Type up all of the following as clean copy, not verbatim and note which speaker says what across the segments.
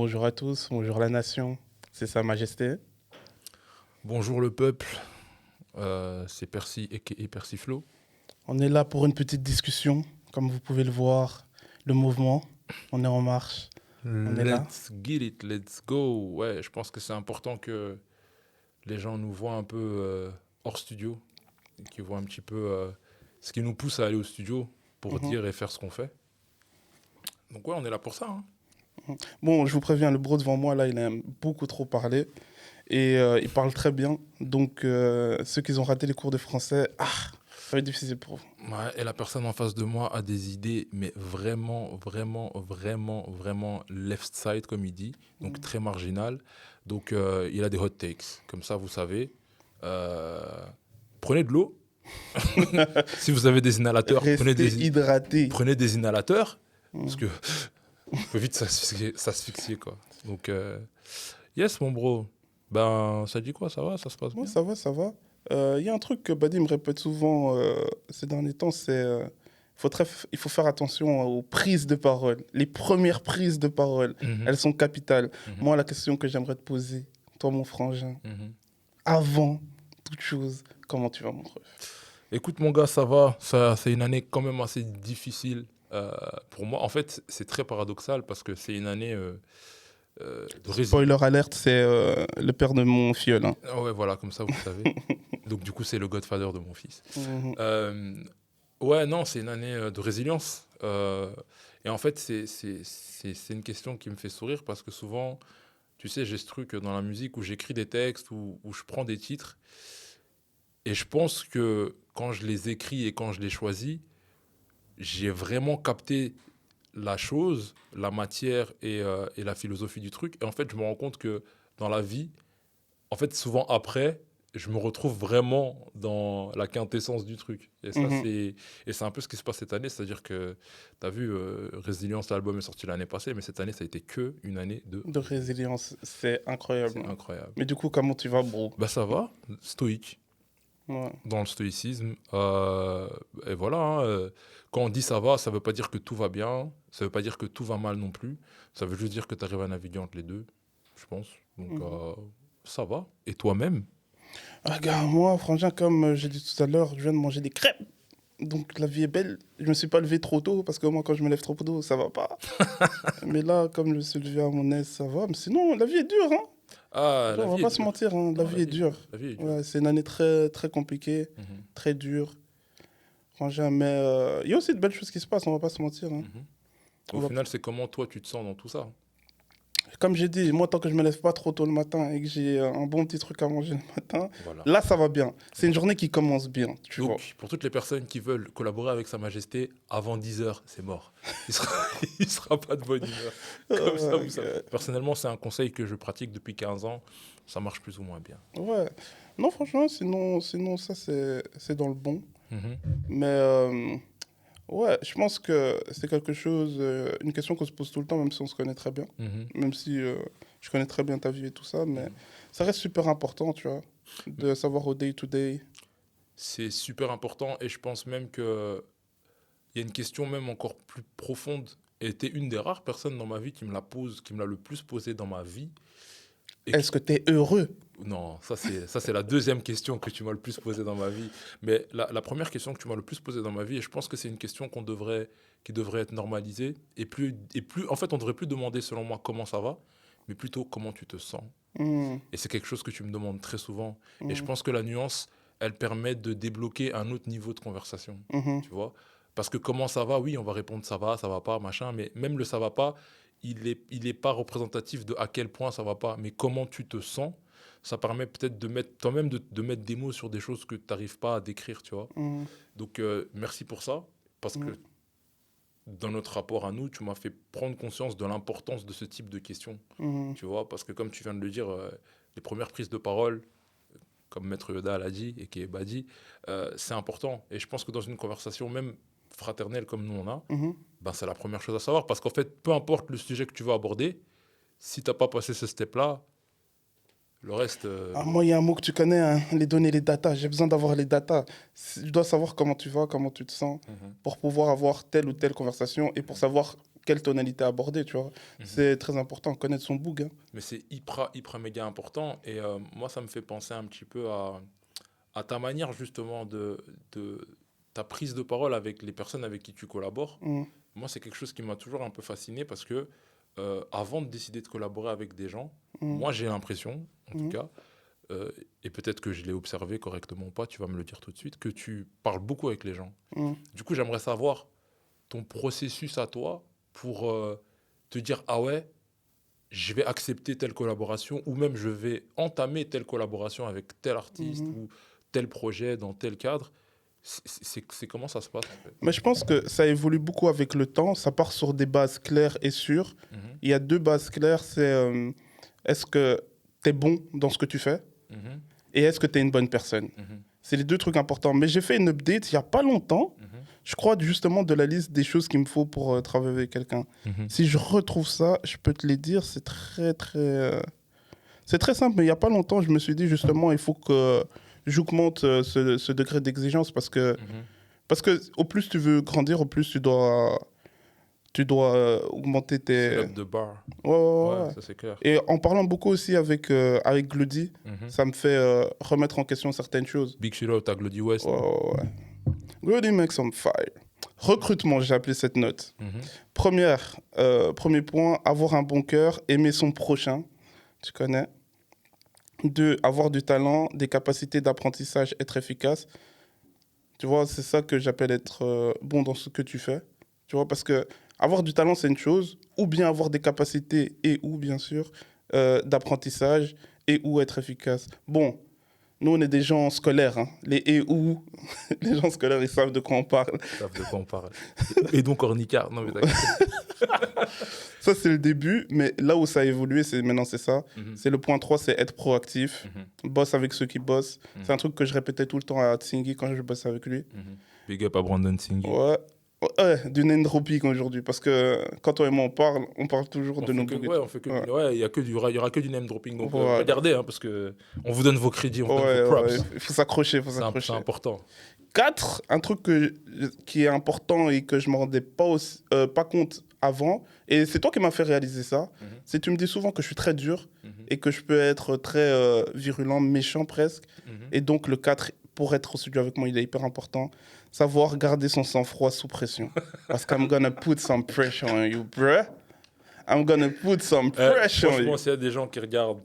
Speaker 1: Bonjour à tous, bonjour la nation, c'est Sa Majesté.
Speaker 2: Bonjour le peuple, c'est Percy et Persiflo.
Speaker 1: On est là pour une petite discussion, comme vous pouvez le voir, le mouvement, on est en marche, on est là.
Speaker 2: Let's get it, let's go. Ouais, je pense que c'est important que les gens nous voient un peu hors studio, et qu'ils voient un petit peu ce qui nous pousse à aller au studio pour
Speaker 1: Mhm.
Speaker 2: dire et faire ce qu'on fait. Donc ouais, on est là pour ça. Hein.
Speaker 1: Bon, je vous préviens, le bro devant moi, là, il aime beaucoup trop parler et il parle très bien. Donc, ceux qui ont raté les cours de français, ça va être difficile pour vous.
Speaker 2: Ouais, et la personne en face de moi a des idées, mais vraiment, vraiment, vraiment, vraiment left side, comme il dit, donc très marginal. Donc il a des hot takes, comme ça vous savez. Euh, Prenez de l'eau. Si vous avez des inhalateurs,
Speaker 1: Restez hydraté.
Speaker 2: prenez des inhalateurs, parce
Speaker 1: Mhm.
Speaker 2: que peut vite s'asphyxier, quoi. Donc, yes, mon bro. Ben, ça dit quoi? Ça va? Ça se passe
Speaker 1: Moi,
Speaker 2: bien?
Speaker 1: ça va, ça va. Il y a un truc que Badi me répète souvent ces derniers temps, c'est il faut faire attention aux prises de parole. Les premières prises de parole,
Speaker 2: Mhm,
Speaker 1: elles sont capitales.
Speaker 2: mhm,
Speaker 1: Moi, la question que j'aimerais te poser, toi, mon frangin,
Speaker 2: mhm.
Speaker 1: avant toute chose, comment tu vas, mon ref?
Speaker 2: Écoute, mon gars, ça va. Ça, c'est une année quand même assez difficile pour moi. En fait, c'est très paradoxal parce que c'est une année de résilience.
Speaker 1: Spoiler alerte, c'est le père de mon filleul. Hein.
Speaker 2: Ah ouais, voilà, comme ça, vous savez. Donc, du coup, c'est le godfather de mon fils.
Speaker 1: Mhm,
Speaker 2: Euh, ouais, non, c'est une année de résilience. Et en fait, c'est une question qui me fait sourire parce que souvent, tu sais, j'ai ce truc dans la musique où j'écris des textes, où je prends des titres. Et je pense que quand je les écris et quand je les choisis, j'ai vraiment capté la chose, la matière et la philosophie du truc. Et en fait, je me rends compte que dans la vie, en fait, souvent après, je me retrouve vraiment dans la quintessence du truc. Et ça,
Speaker 1: mhm.
Speaker 2: c'est un peu ce qui se passe cette année. C'est-à-dire que, tu as vu, Résilience, l'album est sorti l'année passée, mais cette année, ça a été que une année de
Speaker 1: De
Speaker 2: résilience.
Speaker 1: résilience, c'est incroyable.
Speaker 2: C'est
Speaker 1: Hein.
Speaker 2: incroyable.
Speaker 1: Mais du coup, comment tu vas, bro?
Speaker 2: Bah ça va, stoïque,
Speaker 1: Ouais.
Speaker 2: dans le stoïcisme. Et voilà, hein, quand on dit ça va, ça veut pas dire que tout va bien, ça veut pas dire que tout va mal non plus. Ça veut juste dire que tu arrives à naviguer entre les deux, je pense. Donc
Speaker 1: Mhm.
Speaker 2: ça va. Et toi-même?
Speaker 1: Ah, gars, moi, frangin, comme j'ai dit tout à l'heure, je viens de manger des crêpes. Donc la vie est belle. Je me suis pas levé trop tôt parce que moi, quand je me lève trop tôt, ça va pas. Mais là, comme je me suis levé à mon aise, ça va. Mais sinon, la vie est dure, hein.
Speaker 2: Ah,
Speaker 1: Genre,
Speaker 2: la
Speaker 1: on va
Speaker 2: vie est
Speaker 1: pas se
Speaker 2: dure.
Speaker 1: mentir, hein. La
Speaker 2: Non,
Speaker 1: vie est dure.
Speaker 2: la vie est dure.
Speaker 1: Ouais, c'est une année très, très compliquée,
Speaker 2: Mhm,
Speaker 1: très dure. Frangin, mais il y a aussi de belles choses qui se passent, on va pas se mentir. Hein.
Speaker 2: mhm.
Speaker 1: On
Speaker 2: Au
Speaker 1: va
Speaker 2: final, c'est comment toi tu te sens dans tout ça?
Speaker 1: Comme j'ai dit, moi, tant que je me lève pas trop tôt le matin et que j'ai un bon petit truc à manger le matin,
Speaker 2: Voilà.
Speaker 1: là, ça va bien. C'est une
Speaker 2: Voilà.
Speaker 1: journée qui commence bien, tu vois.
Speaker 2: Donc, pour toutes les personnes qui veulent collaborer avec Sa Majesté, avant 10 heures, c'est mort. Il sera, il sera pas de bonne humeur. Comme ça, vous savez. Personnellement, c'est un conseil que je pratique depuis 15 ans. Ça marche plus ou moins bien.
Speaker 1: Ouais. Non, franchement, sinon ça, c'est dans le bon.
Speaker 2: Mhm,
Speaker 1: Mais ouais, je pense que c'est quelque chose, une question qu'on se pose tout le temps, même si on se connaît très bien.
Speaker 2: mhm,
Speaker 1: Même si je connais très bien ta vie et tout ça, mais
Speaker 2: mhm.
Speaker 1: ça reste super important, tu vois, de savoir au day to day.
Speaker 2: C'est super important et je pense même qu'il y a une question même encore plus profonde. Et t'es une des rares personnes dans ma vie qui me la pose, qui me l'a le plus posée dans ma vie. Et
Speaker 1: Est-ce
Speaker 2: qui...
Speaker 1: que tu es heureux?
Speaker 2: Non, ça c'est la deuxième question que tu m'as le plus posée dans ma vie. Mais la première question que tu m'as le plus posée dans ma vie, et je pense que c'est une question qui devrait être normalisée, et plus, en fait, on devrait plus demander selon moi comment ça va, mais plutôt comment tu te sens.
Speaker 1: Hmm,
Speaker 2: Et c'est quelque chose que tu me demandes très souvent. Et je
Speaker 1: hmm,
Speaker 2: pense que la nuance, elle permet de débloquer un autre niveau de conversation.
Speaker 1: mhm,
Speaker 2: Tu vois? Parce que comment ça va, oui, on va répondre ça va pas, machin. Mais même le ça va pas, il est pas représentatif de à quel point ça va pas. Mais comment tu te sens, ça permet peut-être de mettre toi-même de mettre des mots sur des choses que tu n'arrives pas à décrire, tu vois.
Speaker 1: hmm,
Speaker 2: Donc merci pour ça. Parce
Speaker 1: hmm,
Speaker 2: que dans notre rapport à nous, tu m'as fait prendre conscience de l'importance de ce type de questions.
Speaker 1: hmm.
Speaker 2: Tu vois, parce que comme tu viens de le dire, les premières prises de parole, comme Maître Yoda l'a dit et qui est Badi, c'est important. Et je pense que dans une conversation, même fraternelle comme nous on a,
Speaker 1: Mhm.
Speaker 2: ben, c'est la première chose à savoir. Parce qu'en fait, peu importe le sujet que tu veux aborder, si tu n'as pas passé ce step-là, le reste...
Speaker 1: Ah, moi, il y a un mot que tu connais, hein, les données, les datas. J'ai besoin d'avoir les datas. Je dois savoir comment tu vas, comment tu te sens,
Speaker 2: Mhm,
Speaker 1: pour pouvoir avoir telle ou telle conversation et pour savoir quelle tonalité aborder, tu vois. C'est très important, connaître son boug. Hein.
Speaker 2: Mais c'est hyper méga important. Et moi, ça me fait penser un petit peu à ta manière, justement, de ta prise de parole avec les personnes avec qui tu collabores.
Speaker 1: Mm,
Speaker 2: Moi, c'est quelque chose qui m'a toujours un peu fasciné parce que avant de décider de collaborer avec des gens,
Speaker 1: mm,
Speaker 2: moi, j'ai l'impression, en tout
Speaker 1: mm,
Speaker 2: cas, et peut-être que je l'ai observé correctement ou pas, tu vas me le dire tout de suite, que tu parles beaucoup avec les gens.
Speaker 1: mm.
Speaker 2: Du coup, j'aimerais savoir ton processus à toi pour te dire, ah ouais, je vais accepter telle collaboration ou même je vais entamer telle collaboration avec tel artiste
Speaker 1: Mhm.
Speaker 2: ou tel projet dans tel cadre. C'est comment ça se passe en fait?
Speaker 1: Mais je pense que ça évolue beaucoup avec le temps. Ça part sur des bases claires et sûres.
Speaker 2: Mhm,
Speaker 1: Il y a deux bases claires. C'est est-ce que tu es bon dans ce que tu fais
Speaker 2: mhm,
Speaker 1: et est-ce que tu es une bonne personne.
Speaker 2: mhm,
Speaker 1: C'est les deux trucs importants. Mais j'ai fait une update il n'y a pas longtemps.
Speaker 2: mhm,
Speaker 1: Je crois justement de la liste des choses qu'il me faut pour travailler avec quelqu'un.
Speaker 2: mhm.
Speaker 1: Si je retrouve ça, je peux te les dire. C'est très simple. Mais il n'y a pas longtemps, je me suis dit justement, il faut que j'augmente ce degré d'exigence
Speaker 2: Mhm.
Speaker 1: parce que au plus tu veux grandir, au plus tu dois augmenter
Speaker 2: Set
Speaker 1: tes...
Speaker 2: up the bar.
Speaker 1: Ouais, ouais, ouais,
Speaker 2: Ouais,
Speaker 1: ouais.
Speaker 2: ça c'est clair.
Speaker 1: Et en parlant beaucoup aussi avec Glody,
Speaker 2: Mhm.
Speaker 1: ça me fait remettre en question certaines choses.
Speaker 2: Big shout out à Glody West.
Speaker 1: Ouais, ouais, ouais. Glody makes some fire. Recrutement, j'ai appelé cette note.
Speaker 2: Mhm.
Speaker 1: Premier point, avoir un bon cœur, aimer son prochain. Tu connais. 2, avoir du talent, des capacités d'apprentissage, être efficace. Tu vois, c'est ça que j'appelle être bon dans ce que tu fais. Tu vois, parce que avoir du talent, c'est une chose, ou bien avoir des capacités et ou, bien sûr, d'apprentissage et ou être efficace. Bon, nous, on est des gens scolaires. Hein. Les et ou, les gens scolaires, ils savent de quoi on parle.
Speaker 2: Ils savent de quoi on parle. Et donc Ornicard. Non mais t'inquiète.
Speaker 1: Ça, c'est le début, mais là où ça a évolué, maintenant, c'est ça.
Speaker 2: Mhm.
Speaker 1: C'est le point 3, c'est être proactif.
Speaker 2: Mhm.
Speaker 1: Bosse avec ceux qui bossent.
Speaker 2: Mhm.
Speaker 1: C'est un truc que je répétais tout le temps à Tsingy quand je bossais avec lui.
Speaker 2: Mhm. Big up à Brandon Singh.
Speaker 1: Ouais. Ouais, du name dropping aujourd'hui. Parce que quand toi et moi on parle toujours de nos bougs et
Speaker 2: Ouais,
Speaker 1: tout.
Speaker 2: on fait que
Speaker 1: Ouais.
Speaker 2: ouais, il y aura que du name dropping. Donc
Speaker 1: Voilà.
Speaker 2: regardez, hein, parce que on vous donne vos crédits, on vous donne
Speaker 1: Ouais,
Speaker 2: vos props.
Speaker 1: ouais, il faut s'accrocher,
Speaker 2: C'est important.
Speaker 1: 4, un truc qui est important et que je ne me rendais pas compte avant, et c'est toi qui m'as fait réaliser ça,
Speaker 2: Mhm.
Speaker 1: c'est que tu me dis souvent que je suis très dur
Speaker 2: Mhm.
Speaker 1: et que je peux être très virulent, méchant presque.
Speaker 2: Mhm.
Speaker 1: Et donc le 4, pour être au studio avec moi, il est hyper important. Savoir garder son sang-froid sous pression. Parce que I'm gonna put some pressure on you, bruh. I'm gonna put some pressure on you.
Speaker 2: Franchement, s'il y a des gens qui regardent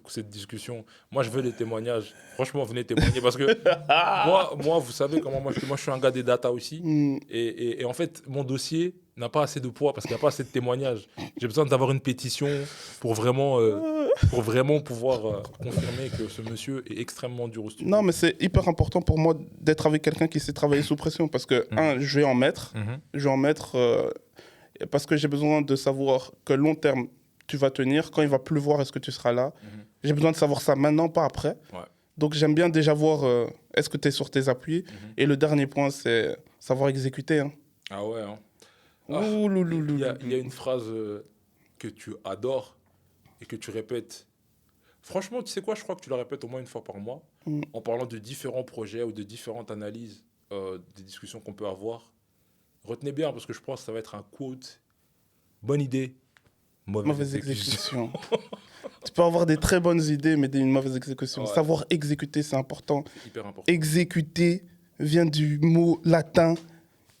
Speaker 2: cette discussion, moi je veux les témoignages. Franchement, venez témoigner parce que moi, vous savez comment moi je suis un gars des data aussi.
Speaker 1: Mm,
Speaker 2: Et en fait, mon dossier n'a pas assez de poids parce qu'il n'y a pas assez de témoignages. J'ai besoin d'avoir une pétition pour vraiment pouvoir confirmer que ce monsieur est extrêmement dur au studio.
Speaker 1: Non, mais c'est hyper important pour moi d'être avec quelqu'un qui sait travailler sous pression parce que, je vais en mettre.
Speaker 2: Mhm.
Speaker 1: Je vais en mettre parce que j'ai besoin de savoir que long terme, tu vas tenir. Quand il va pleuvoir, est-ce que tu seras là?
Speaker 2: Mhm.
Speaker 1: J'ai besoin de savoir ça maintenant, pas après.
Speaker 2: Ouais.
Speaker 1: Donc j'aime bien déjà voir est-ce que tu es sur tes appuis.
Speaker 2: Mhm.
Speaker 1: Et le dernier point, c'est savoir exécuter. Hein.
Speaker 2: Ah ouais, hein. Ah,
Speaker 1: Ouh,
Speaker 2: il y a une phrase que tu adores et que tu répètes. Franchement, tu sais quoi, je crois que tu la répètes au moins une fois par mois
Speaker 1: Mm.
Speaker 2: en parlant de différents projets ou de différentes analyses des discussions qu'on peut avoir. Retenez bien parce que je pense que ça va être un quote. Bonne idée,
Speaker 1: Mauvaise exécution. Tu peux avoir des très bonnes idées, mais une mauvaise exécution.
Speaker 2: Ouais.
Speaker 1: Savoir exécuter, c'est important.
Speaker 2: C'est hyper important.
Speaker 1: Exécuter vient du mot latin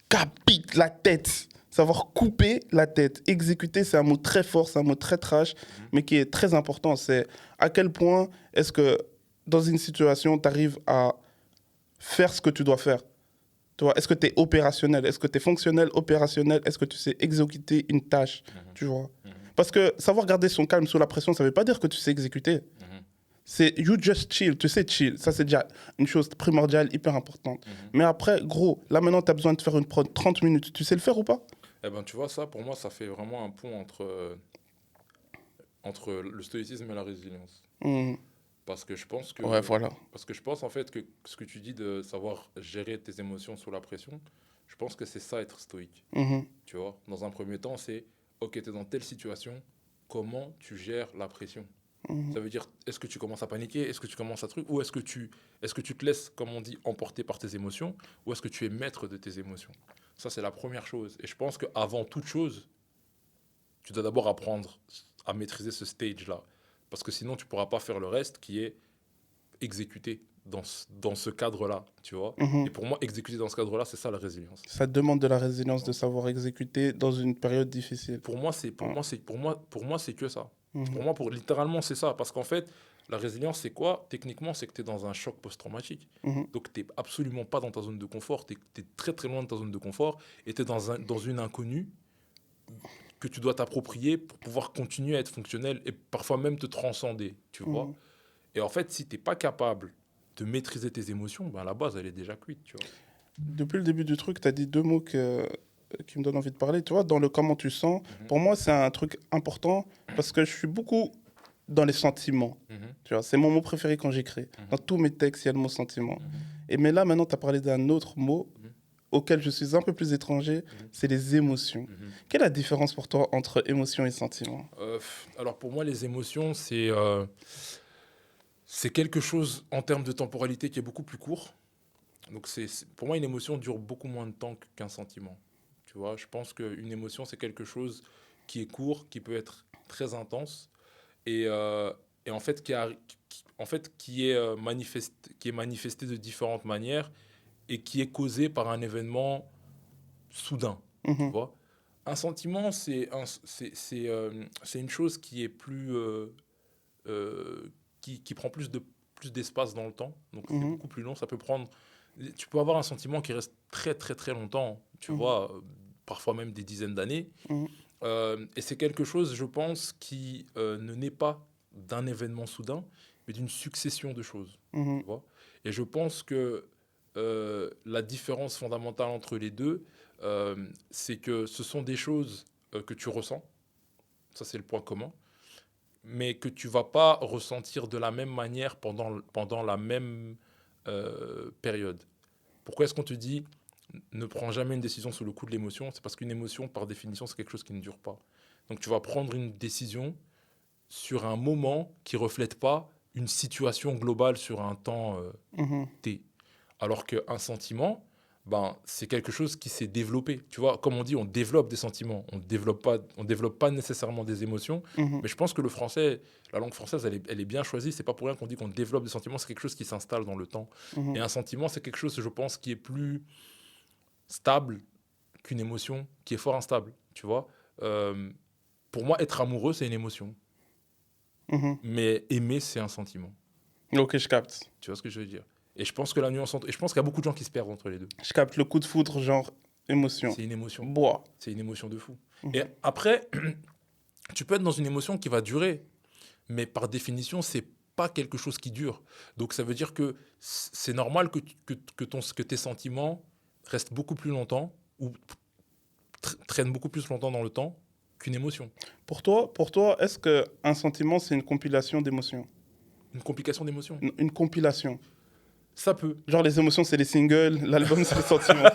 Speaker 1: capite, la tête. Savoir couper la tête. Exécuter, c'est un mot très fort, c'est un mot très trash, mais qui est très important. C'est à quel point est-ce que dans une situation, tu arrives à faire ce que tu dois faire. Tu vois, est-ce que tu es opérationnel? Est-ce que tu es fonctionnel, opérationnel? Est-ce que tu sais exécuter une tâche? Tu vois? Parce que savoir garder son calme sous la pression, ça ne veut pas dire que tu sais exécuter.
Speaker 2: Mhm.
Speaker 1: C'est you just chill, tu sais chill. Ça, c'est déjà une chose primordiale, hyper importante. Mais après, gros, là maintenant, tu as besoin de faire une prod 30 minutes. Tu sais le faire ou pas?
Speaker 2: Eh ben, tu vois, ça, pour moi, ça fait vraiment un pont entre le stoïcisme et la résilience.
Speaker 1: Mhm.
Speaker 2: Parce que je pense que,
Speaker 1: Ouais, voilà.
Speaker 2: parce que je pense en fait que ce que tu dis de savoir gérer tes émotions sous la pression, je pense que c'est ça être stoïque.
Speaker 1: Mhm.
Speaker 2: Tu vois, dans un premier temps, c'est ok, tu es dans telle situation, comment tu gères la pression? Ça veut dire, est-ce que tu commences à paniquer? Est-ce que tu commences à truc? Ou est-ce que tu te laisses, comme on dit, emporter par tes émotions? Ou est-ce que tu es maître de tes émotions? Ça, c'est la première chose. Et je pense qu'avant toute chose, tu dois d'abord apprendre à maîtriser ce stage-là. Parce que sinon, tu ne pourras pas faire le reste qui est exécuter dans ce cadre-là, tu vois. Et pour moi, exécuter dans ce cadre-là, c'est ça la résilience.
Speaker 1: Ça demande de la résilience de savoir exécuter dans une période difficile.
Speaker 2: Pour moi, c'est que ça.
Speaker 1: Mhm.
Speaker 2: Pour moi, littéralement, c'est ça. Parce qu'en fait, la résilience, c'est quoi? Techniquement, c'est que tu es dans un choc post-traumatique.
Speaker 1: Mhm.
Speaker 2: Donc, tu n'es absolument pas dans ta zone de confort. Tu es très, très loin de ta zone de confort. Et tu es dans une inconnue que tu dois t'approprier pour pouvoir continuer à être fonctionnel et parfois même te transcender, tu vois.
Speaker 1: Mhm.
Speaker 2: Et en fait, si tu n'es pas capable de maîtriser tes émotions, ben, la base, elle est déjà cuite, tu vois.
Speaker 1: Depuis le début du truc, tu as dit deux mots qui me donnent envie de parler. Tu vois, dans le comment tu sens, pour moi, c'est un truc important parce que je suis beaucoup dans les sentiments. Tu vois, c'est mon mot préféré quand j'écris. Dans tous mes textes, il y a le mot sentiment. Mais là, maintenant, tu as parlé d'un autre mot auquel je suis un peu plus étranger, c'est les émotions. Quelle est la différence pour toi entre émotion et sentiment?
Speaker 2: Alors, pour moi, les émotions, c'est quelque chose en termes de temporalité qui est beaucoup plus court. Donc, pour moi, une émotion dure beaucoup moins de temps qu'un sentiment. Tu vois, je pense qu'une émotion, c'est quelque chose qui est court, qui peut être très intense et en fait, qui est manifesté de différentes manières et qui est causé par un événement soudain. Tu vois, un sentiment, c'est une chose qui est plus qui prend plus d'espace dans le temps, donc c'est beaucoup plus long. Tu peux avoir un sentiment qui reste très très très longtemps, tu vois, parfois même des dizaines d'années. Et c'est quelque chose, je pense, qui ne naît pas d'un événement soudain, mais d'une succession de choses. Tu vois. Et je pense que la différence fondamentale entre les deux, c'est que ce sont des choses que tu ressens, ça c'est le point commun, mais que tu vas pas ressentir de la même manière pendant la même période. Pourquoi est-ce qu'on te dit ne prends jamais une décision sous le coup de l'émotion? C'est parce qu'une émotion, par définition, c'est quelque chose qui ne dure pas. Donc tu vas prendre une décision sur un moment qui reflète pas une situation globale sur un temps T. Alors qu'un sentiment, ben, c'est quelque chose qui s'est développé. Tu vois, comme on dit, on développe des sentiments. On développe pas nécessairement des émotions. Mais je pense que la langue française, elle est bien choisie. C'est pas pour rien qu'on dit qu'on développe des sentiments. C'est quelque chose qui s'installe dans le temps. Et un sentiment, c'est quelque chose, je pense, qui est plus stable qu'une émotion, qui est fort instable. Tu vois, pour moi, être amoureux, c'est une émotion. Mais aimer, c'est un sentiment.
Speaker 1: Ok, je capte.
Speaker 2: Tu vois ce que je veux dire? Et je pense que la nuance et je pense qu'il y a beaucoup de gens qui se perdent entre les deux.
Speaker 1: Je capte le coup de foudre, genre émotion.
Speaker 2: C'est une émotion.
Speaker 1: Bois.
Speaker 2: C'est une émotion de fou. Et après, tu peux être dans une émotion qui va durer, mais par définition, c'est pas quelque chose qui dure. Donc ça veut dire que c'est normal que tes sentiments restent beaucoup plus longtemps ou traînent beaucoup plus longtemps dans le temps qu'une émotion.
Speaker 1: Pour toi, est-ce qu'un sentiment, c'est une compilation d'émotions?
Speaker 2: Une complication d'émotions.
Speaker 1: Une compilation.
Speaker 2: Ça peut.
Speaker 1: Genre les émotions, c'est les singles, l'album, c'est les sentiments.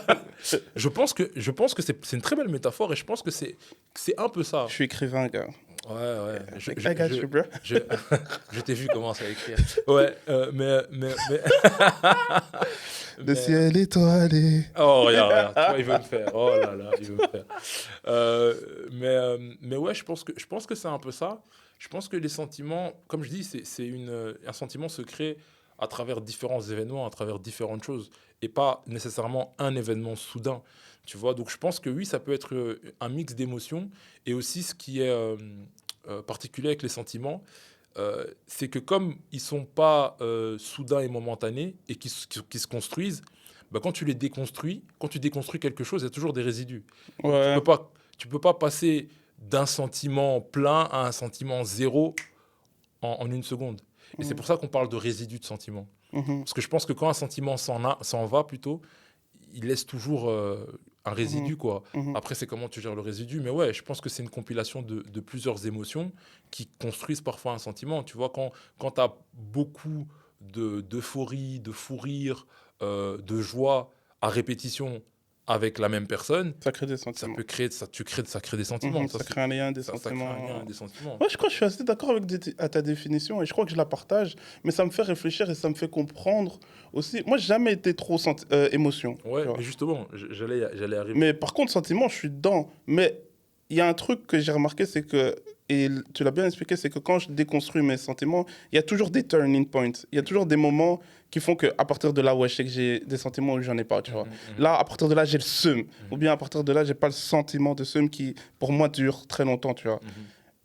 Speaker 2: Je pense que c'est une très belle métaphore et je pense que c'est un peu ça.
Speaker 1: Je suis écrivain, gars.
Speaker 2: Ouais.
Speaker 1: I got you, bro.
Speaker 2: Je t'ai vu commencer à écrire. Ouais, mais...
Speaker 1: Le ciel étoilé.
Speaker 2: Oh, regarde, toi, il veut me faire. Oh là là, il veut me faire. Mais ouais, je pense que c'est un peu ça. Je pense que les sentiments, comme je dis, un sentiment se crée à travers différents événements, à travers différentes choses, et pas nécessairement un événement soudain, tu vois. Donc je pense que oui, ça peut être un mix d'émotions, et aussi ce qui est particulier avec les sentiments, c'est que comme ils sont pas soudains et momentanés, et qui se construisent, bah, quand tu déconstruis quelque chose, il y a toujours des résidus.
Speaker 1: Ouais.
Speaker 2: Tu peux pas passer d'un sentiment plein à un sentiment zéro en une seconde. Et c'est pour ça qu'on parle de résidus de sentiments. Parce que je pense que quand un sentiment s'en va plutôt, il laisse toujours un résidu, quoi. Après, c'est comment tu gères le résidu. Mais ouais, je pense que c'est une compilation de plusieurs émotions qui construisent parfois un sentiment. Tu vois, quand tu as beaucoup d'euphorie, de fou rire, de joie à répétition avec la même personne,
Speaker 1: Ça crée des sentiments.
Speaker 2: Ça crée des sentiments.
Speaker 1: Ça crée un lien, des
Speaker 2: Ça
Speaker 1: sentiments.
Speaker 2: crée un lien, des sentiments.
Speaker 1: Ouais, je crois que je suis assez d'accord avec à ta définition et je crois que je la partage, mais ça me fait réfléchir et ça me fait comprendre aussi. Moi, j'ai jamais été trop émotion.
Speaker 2: Ouais,
Speaker 1: tu vois.
Speaker 2: mais justement, j'allais arriver.
Speaker 1: Mais par contre, sentiment, je suis dedans. Mais il y a un truc que j'ai remarqué, c'est que, et tu l'as bien expliqué, c'est que quand je déconstruis mes sentiments, il y a toujours des turning points. Il y a toujours des moments qui font qu'à partir de là, ouais, je sais que j'ai des sentiments où j'en ai pas, tu vois. Là, à partir de là, j'ai le seum. Ou bien à partir de là, j'ai pas le sentiment de seum qui, pour moi, dure très longtemps, tu vois.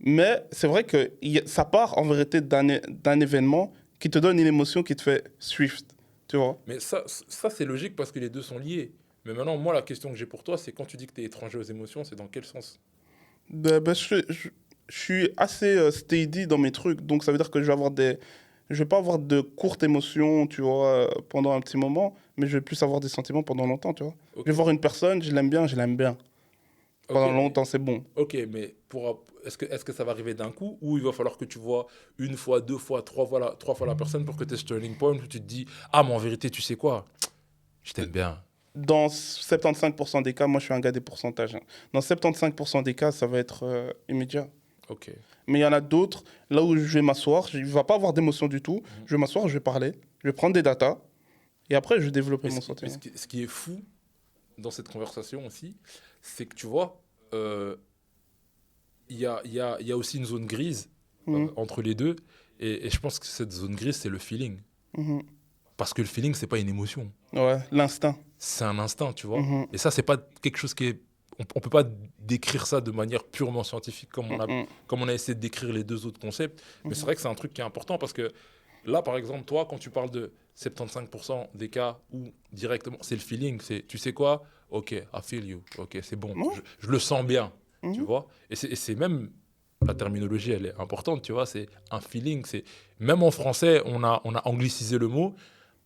Speaker 1: Mais c'est vrai que ça part en vérité d'un événement qui te donne une émotion qui te fait swift, tu vois.
Speaker 2: Mais ça c'est logique parce que les deux sont liés. Mais maintenant, moi, la question que j'ai pour toi, c'est quand tu dis que tu es étranger aux émotions, c'est dans quel sens?
Speaker 1: Je suis assez steady dans mes trucs, donc ça veut dire que je vais pas avoir de courtes émotions, tu vois, pendant un petit moment, mais je vais plus avoir des sentiments pendant longtemps, tu vois.
Speaker 2: Ok,
Speaker 1: Je vais voir une personne, je l'aime bien, je l'aime bien.
Speaker 2: ok,
Speaker 1: Pendant longtemps, c'est bon.
Speaker 2: ok, mais est-ce que ça va arriver d'un coup ou il va falloir que tu vois une fois, deux fois, trois fois la personne pour que tu aies ce turning point où tu te dis, ah, mais en vérité, tu sais quoi? Je t'aime bien.
Speaker 1: Dans 75% des cas, moi je suis un gars des pourcentages, hein. Dans 75% des cas, ça va être immédiat.
Speaker 2: Ok.
Speaker 1: Mais il y en a d'autres, là où je vais m'asseoir, il ne va pas avoir d'émotion du tout. Je vais m'asseoir, je vais parler, je vais prendre des datas, et après je vais développer
Speaker 2: Mais
Speaker 1: mon sentiment.
Speaker 2: ce qui est fou dans cette conversation aussi, c'est que tu vois, il y a aussi une zone grise
Speaker 1: Mhm,
Speaker 2: entre les deux. Et je pense que cette zone grise, c'est le feeling.
Speaker 1: mhm.
Speaker 2: Parce que le feeling, c'est pas une émotion.
Speaker 1: Ouais, l'instinct.
Speaker 2: C'est un instinct, tu vois.
Speaker 1: Mhm,
Speaker 2: Et ça, c'est pas quelque chose qui est. On peut pas décrire ça de manière purement scientifique
Speaker 1: mhm,
Speaker 2: comme on a essayé de décrire les deux autres concepts. Mais c'est
Speaker 1: mhm,
Speaker 2: vrai que c'est un truc qui est important parce que là, par exemple, toi, quand tu parles de 75% des cas où directement, c'est le feeling, c'est tu sais quoi? Ok, I feel you. Ok, c'est bon.
Speaker 1: ouais,
Speaker 2: Je le sens bien, tu
Speaker 1: mhm,
Speaker 2: vois. Et c'est même. La terminologie, elle est importante, tu vois. C'est un feeling. Même en français, on a anglicisé le mot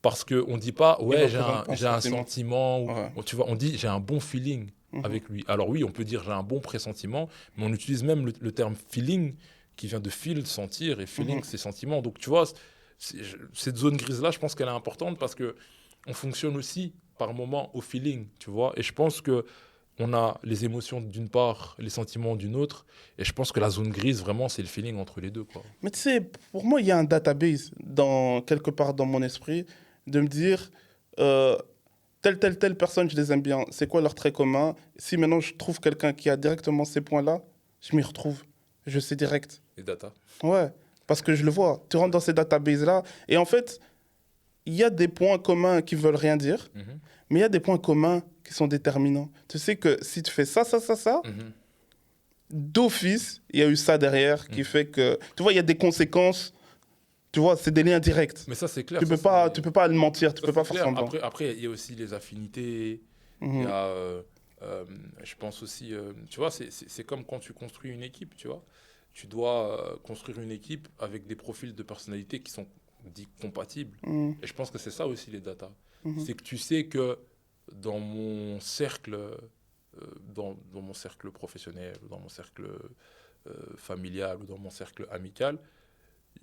Speaker 2: parce qu'on ne dit pas,
Speaker 1: il
Speaker 2: ouais,
Speaker 1: représente pas un
Speaker 2: j'ai un
Speaker 1: sentiment.
Speaker 2: sentiment,
Speaker 1: Ouais.
Speaker 2: tu vois, on dit, j'ai un bon feeling
Speaker 1: Mhm,
Speaker 2: avec lui. Alors oui, on peut dire, j'ai un bon pressentiment, mais on utilise même le terme feeling, qui vient de feel, sentir, et feeling,
Speaker 1: mhm.
Speaker 2: c'est sentiment. Donc tu vois, cette zone grise-là, je pense qu'elle est importante parce que on fonctionne aussi par moment au feeling, tu vois. Et je pense que on a les émotions d'une part, les sentiments d'une autre, et je pense que la zone grise, vraiment, c'est le feeling entre les deux, quoi.
Speaker 1: Mais tu sais, pour moi, il y a un database quelque part dans mon esprit de me dire euh, telle personne, je les aime bien. C'est quoi leur trait commun? Si maintenant je trouve quelqu'un qui a directement ces points-là, je m'y retrouve. Je sais direct.
Speaker 2: Les data.
Speaker 1: Ouais, parce que je le vois. Tu rentres dans ces databases-là et en fait, il y a des points communs qui veulent rien dire,
Speaker 2: Mhm.
Speaker 1: mais il y a des points communs qui sont déterminants. Tu sais que si tu fais ça,
Speaker 2: Mhm.
Speaker 1: d'office, il y a eu ça derrière qui
Speaker 2: Mhm.
Speaker 1: fait que, tu vois, il y a des conséquences. Tu vois, c'est des liens directs.
Speaker 2: Mais ça, c'est clair, ça, c'est.
Speaker 1: Tu peux pas le mentir, tu
Speaker 2: Ça,
Speaker 1: peux
Speaker 2: c'est
Speaker 1: pas faire
Speaker 2: clair.
Speaker 1: semblant.
Speaker 2: Après, il y a aussi les affinités. Il y
Speaker 1: Mhm,
Speaker 2: a, euh, je pense aussi, tu vois, c'est comme quand tu construis une équipe, tu vois. Tu dois construire une équipe avec des profils de personnalité qui sont dits compatibles.
Speaker 1: mhm,
Speaker 2: Et je pense que c'est ça aussi les data.
Speaker 1: mhm,
Speaker 2: C'est que tu sais que dans mon cercle, dans mon cercle professionnel, ou dans mon cercle familial, ou dans mon cercle amical,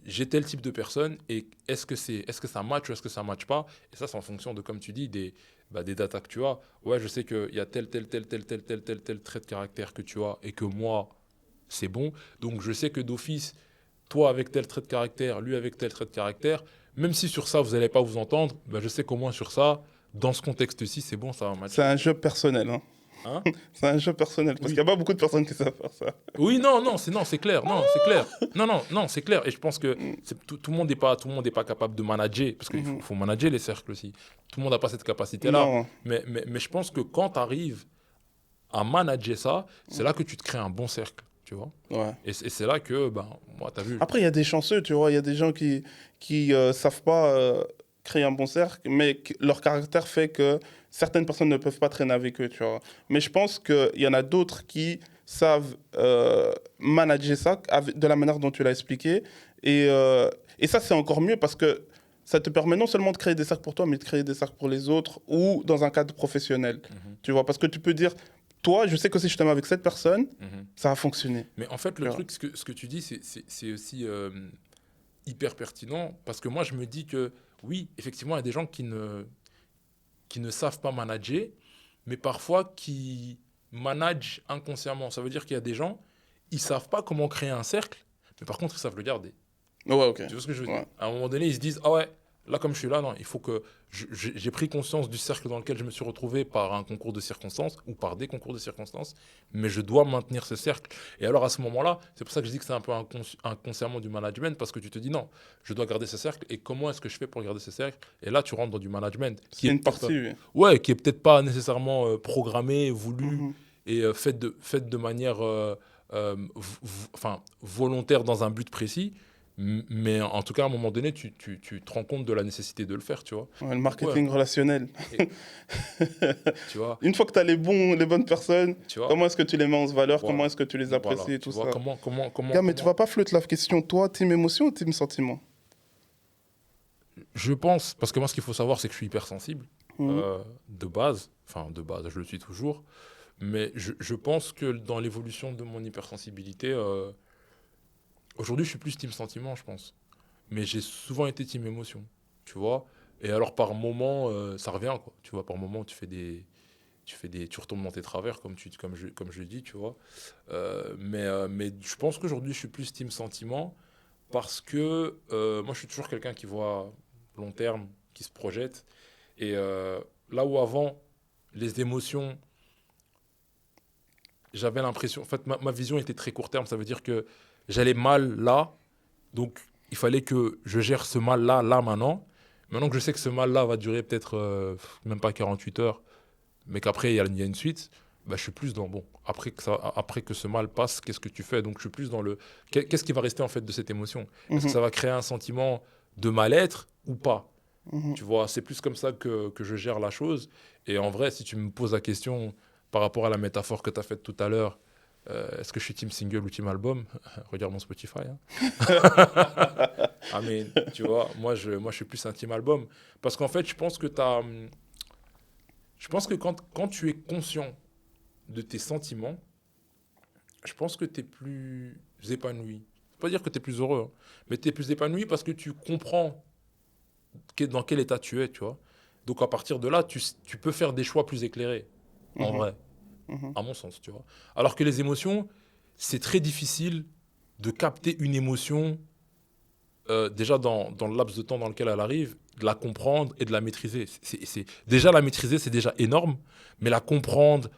Speaker 2: j'ai tel type de personne et est-ce que ça match ou est-ce que ça match pas. Et ça, c'est en fonction de, comme tu dis, des datas que tu as. Ouais, je sais qu'il y a tel trait de caractère que tu as et que moi, c'est bon. Donc, je sais que d'office, toi avec tel trait de caractère, lui avec tel trait de caractère, même si sur ça, vous n'allez pas vous entendre, bah, je sais qu'au moins sur ça, dans ce contexte-ci, c'est bon, ça va
Speaker 1: c'est
Speaker 2: matcher.
Speaker 1: un jeu personnel, hein.
Speaker 2: Hein?
Speaker 1: C'est un jeu personnel, parce qu'il
Speaker 2: Oui.
Speaker 1: n'y a pas beaucoup de personnes qui savent faire ça.
Speaker 2: Oui, non, c'est clair, non, c'est clair. Non, c'est clair. Et je pense que
Speaker 1: Mhm,
Speaker 2: tout le monde n'est pas capable de manager, parce qu'il
Speaker 1: mhm.
Speaker 2: faut manager les cercles aussi. Tout le monde n'a pas cette capacité-là.
Speaker 1: Non,
Speaker 2: Mais je pense que quand tu arrives à manager ça, c'est là que tu te crées un bon cercle, tu vois.
Speaker 1: ouais.
Speaker 2: Et c'est là que, ben, moi, t'as vu.
Speaker 1: Après, il y a des chanceux, tu vois. Il y a des gens qui savent pas créer un bon cercle, mais leur caractère fait que certaines personnes ne peuvent pas traîner avec eux, tu vois. Mais je pense qu'il y en a d'autres qui savent manager ça de la manière dont tu l'as expliqué. Et ça, c'est encore mieux parce que ça te permet non seulement de créer des cercles pour toi, mais de créer des cercles pour les autres ou dans un cadre professionnel.
Speaker 2: Mhm,
Speaker 1: Tu vois, parce que tu peux dire, toi, je sais que si je t'aime avec cette personne,
Speaker 2: mhm.
Speaker 1: ça va fonctionner.
Speaker 2: Mais en fait,
Speaker 1: Tu
Speaker 2: le
Speaker 1: vois.
Speaker 2: truc, ce que tu dis, c'est aussi hyper pertinent, parce que moi, je me dis que, oui, effectivement, il y a des gens qui ne savent pas manager, mais parfois qui managent inconsciemment. Ça veut dire qu'il y a des gens, ils savent pas comment créer un cercle, mais par contre, ils savent le garder.
Speaker 1: Ouais, ok.
Speaker 2: Tu vois ce que je veux dire?
Speaker 1: Ouais.
Speaker 2: À un moment donné, ils se disent, ah ouais, Là, comme je suis là, non, il faut que j'ai pris conscience du cercle dans lequel je me suis retrouvé par un concours de circonstances ou par des concours de circonstances, mais je dois maintenir ce cercle. Et alors, à ce moment-là, c'est pour ça que je dis que c'est un peu inconsciemment du management, parce que tu te dis non, je dois garder ce cercle, et comment est-ce que je fais pour garder ce cercle? Et là, tu rentres dans du management.
Speaker 1: C'est une partie, oui.
Speaker 2: Ouais, qui est peut-être pas nécessairement programmé, voulu,
Speaker 1: Mhm.
Speaker 2: et fait de manière enfin, volontaire dans un but précis. Mais en tout cas, à un moment donné, tu te rends compte de la nécessité de le faire, tu vois.
Speaker 1: Ouais, le
Speaker 2: Ouais,
Speaker 1: marketing relationnel.
Speaker 2: et- tu vois,
Speaker 1: Une fois que tu as les bonnes personnes,
Speaker 2: tu vois,
Speaker 1: comment est-ce que tu les mets en valeur,
Speaker 2: voilà,
Speaker 1: comment est-ce que tu les apprécies
Speaker 2: voilà,
Speaker 1: et
Speaker 2: tu
Speaker 1: tout
Speaker 2: vois,
Speaker 1: ça. Gars, mais tu vas pas flotter la question, toi, team émotion ou team sentiment?
Speaker 2: Je pense, parce que moi, ce qu'il faut savoir, c'est que je suis hypersensible,
Speaker 1: Mhm.
Speaker 2: de base, je le suis toujours, mais je pense que dans l'évolution de mon hypersensibilité, aujourd'hui, je suis plus team sentiment, je pense. Mais j'ai souvent été team émotion, tu vois. Et alors, par moment, ça revient, quoi. Tu vois, par moment, tu retombes dans tes travers, comme je dis, tu vois. Mais je pense qu'aujourd'hui, je suis plus team sentiment parce que moi, je suis toujours quelqu'un qui voit long terme, qui se projette. Et là où avant, les émotions, j'avais l'impression, en fait, ma vision était très court terme. Ça veut dire que j'allais mal là, donc il fallait que je gère ce mal là, là maintenant. Maintenant que je sais que ce mal là va durer peut-être même pas 48 heures, mais qu'après il y a une suite, bah, je suis plus dans bon. Après que ce mal passe, qu'est-ce que tu fais? Donc je suis plus dans le qu'est-ce qui va rester en fait de cette émotion? Est-ce que
Speaker 1: Mhm.
Speaker 2: ça va créer un sentiment de mal-être ou pas?
Speaker 1: Mhm.
Speaker 2: Tu vois, c'est plus comme ça que je gère la chose. Et en vrai, si tu me poses la question par rapport à la métaphore que tu as faite tout à l'heure, est-ce que je suis team single ou team album? Regarde mon Spotify, hein. Ah mais tu vois, moi je suis plus un team album. Parce qu'en fait, je pense que quand tu es conscient de tes sentiments, je pense que tu es plus épanoui. Faut pas dire que tu es plus heureux, hein, mais tu es plus épanoui parce que tu comprends dans quel état tu es, tu vois. Donc à partir de là, tu peux faire des choix plus éclairés, en
Speaker 1: Mhm.
Speaker 2: vrai,
Speaker 1: Mhm.
Speaker 2: à mon sens, tu vois. Alors que les émotions, c'est très difficile de capter une émotion déjà dans le laps de temps dans lequel elle arrive, de la comprendre et de la maîtriser. Déjà la maîtriser, c'est déjà énorme, mais la comprendre,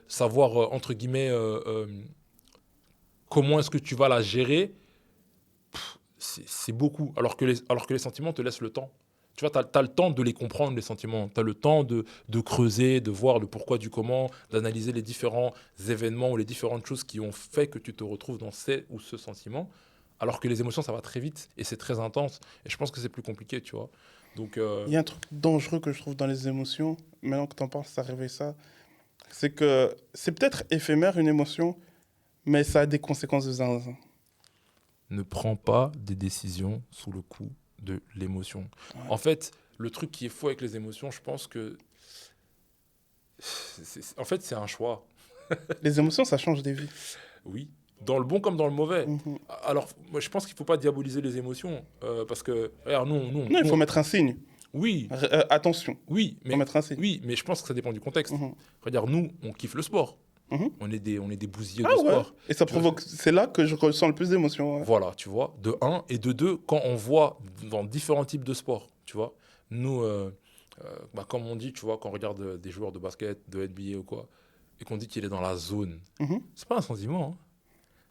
Speaker 2: savoir, entre guillemets, comment est-ce que tu vas la gérer, c'est beaucoup. Alors que les sentiments te laissent le temps. Tu vois, tu as le temps de les comprendre, les sentiments. Tu as le temps de creuser, de voir le pourquoi du comment, d'analyser les différents événements ou les différentes choses qui ont fait que tu te retrouves dans ces ou ce sentiment. Alors que les émotions, ça va très vite et c'est très intense. Et je pense que c'est plus compliqué, tu vois. Donc,
Speaker 1: Il y a un truc dangereux que je trouve dans les émotions, maintenant que tu en parles, ça réveille ça. C'est que c'est peut-être éphémère une émotion, mais ça a des conséquences de zinzin.
Speaker 2: ne prends pas des décisions sous le coup de l'émotion.
Speaker 1: Ouais.
Speaker 2: En fait, le truc qui est fou avec les émotions, je pense que en fait, c'est un choix.
Speaker 1: Les émotions, ça change des vies.
Speaker 2: Oui, dans le bon comme dans le mauvais.
Speaker 1: Mhm.
Speaker 2: Alors, moi, je pense qu'il ne faut pas diaboliser les émotions. Parce que, regarde,
Speaker 1: Non, il faut mettre un signe.
Speaker 2: oui,
Speaker 1: Attention,
Speaker 2: oui,
Speaker 1: il faut mettre un signe.
Speaker 2: mais je pense que ça dépend du contexte.
Speaker 1: Mhm.
Speaker 2: Regarde, nous, on kiffe le sport.
Speaker 1: Mhm.
Speaker 2: On est des bousillés de
Speaker 1: Ah ouais.
Speaker 2: sport.
Speaker 1: Et ça
Speaker 2: Tu vois,
Speaker 1: provoque. C'est là que je ressens le plus d'émotions. Ouais.
Speaker 2: voilà, tu vois, de un. Et de deux, quand on voit dans différents types de sports, tu vois, nous, comme on dit, tu vois, quand on regarde des joueurs de basket, de NBA ou quoi, et qu'on dit qu'il est dans la zone,
Speaker 1: Mhm.
Speaker 2: c'est pas un sentiment, hein.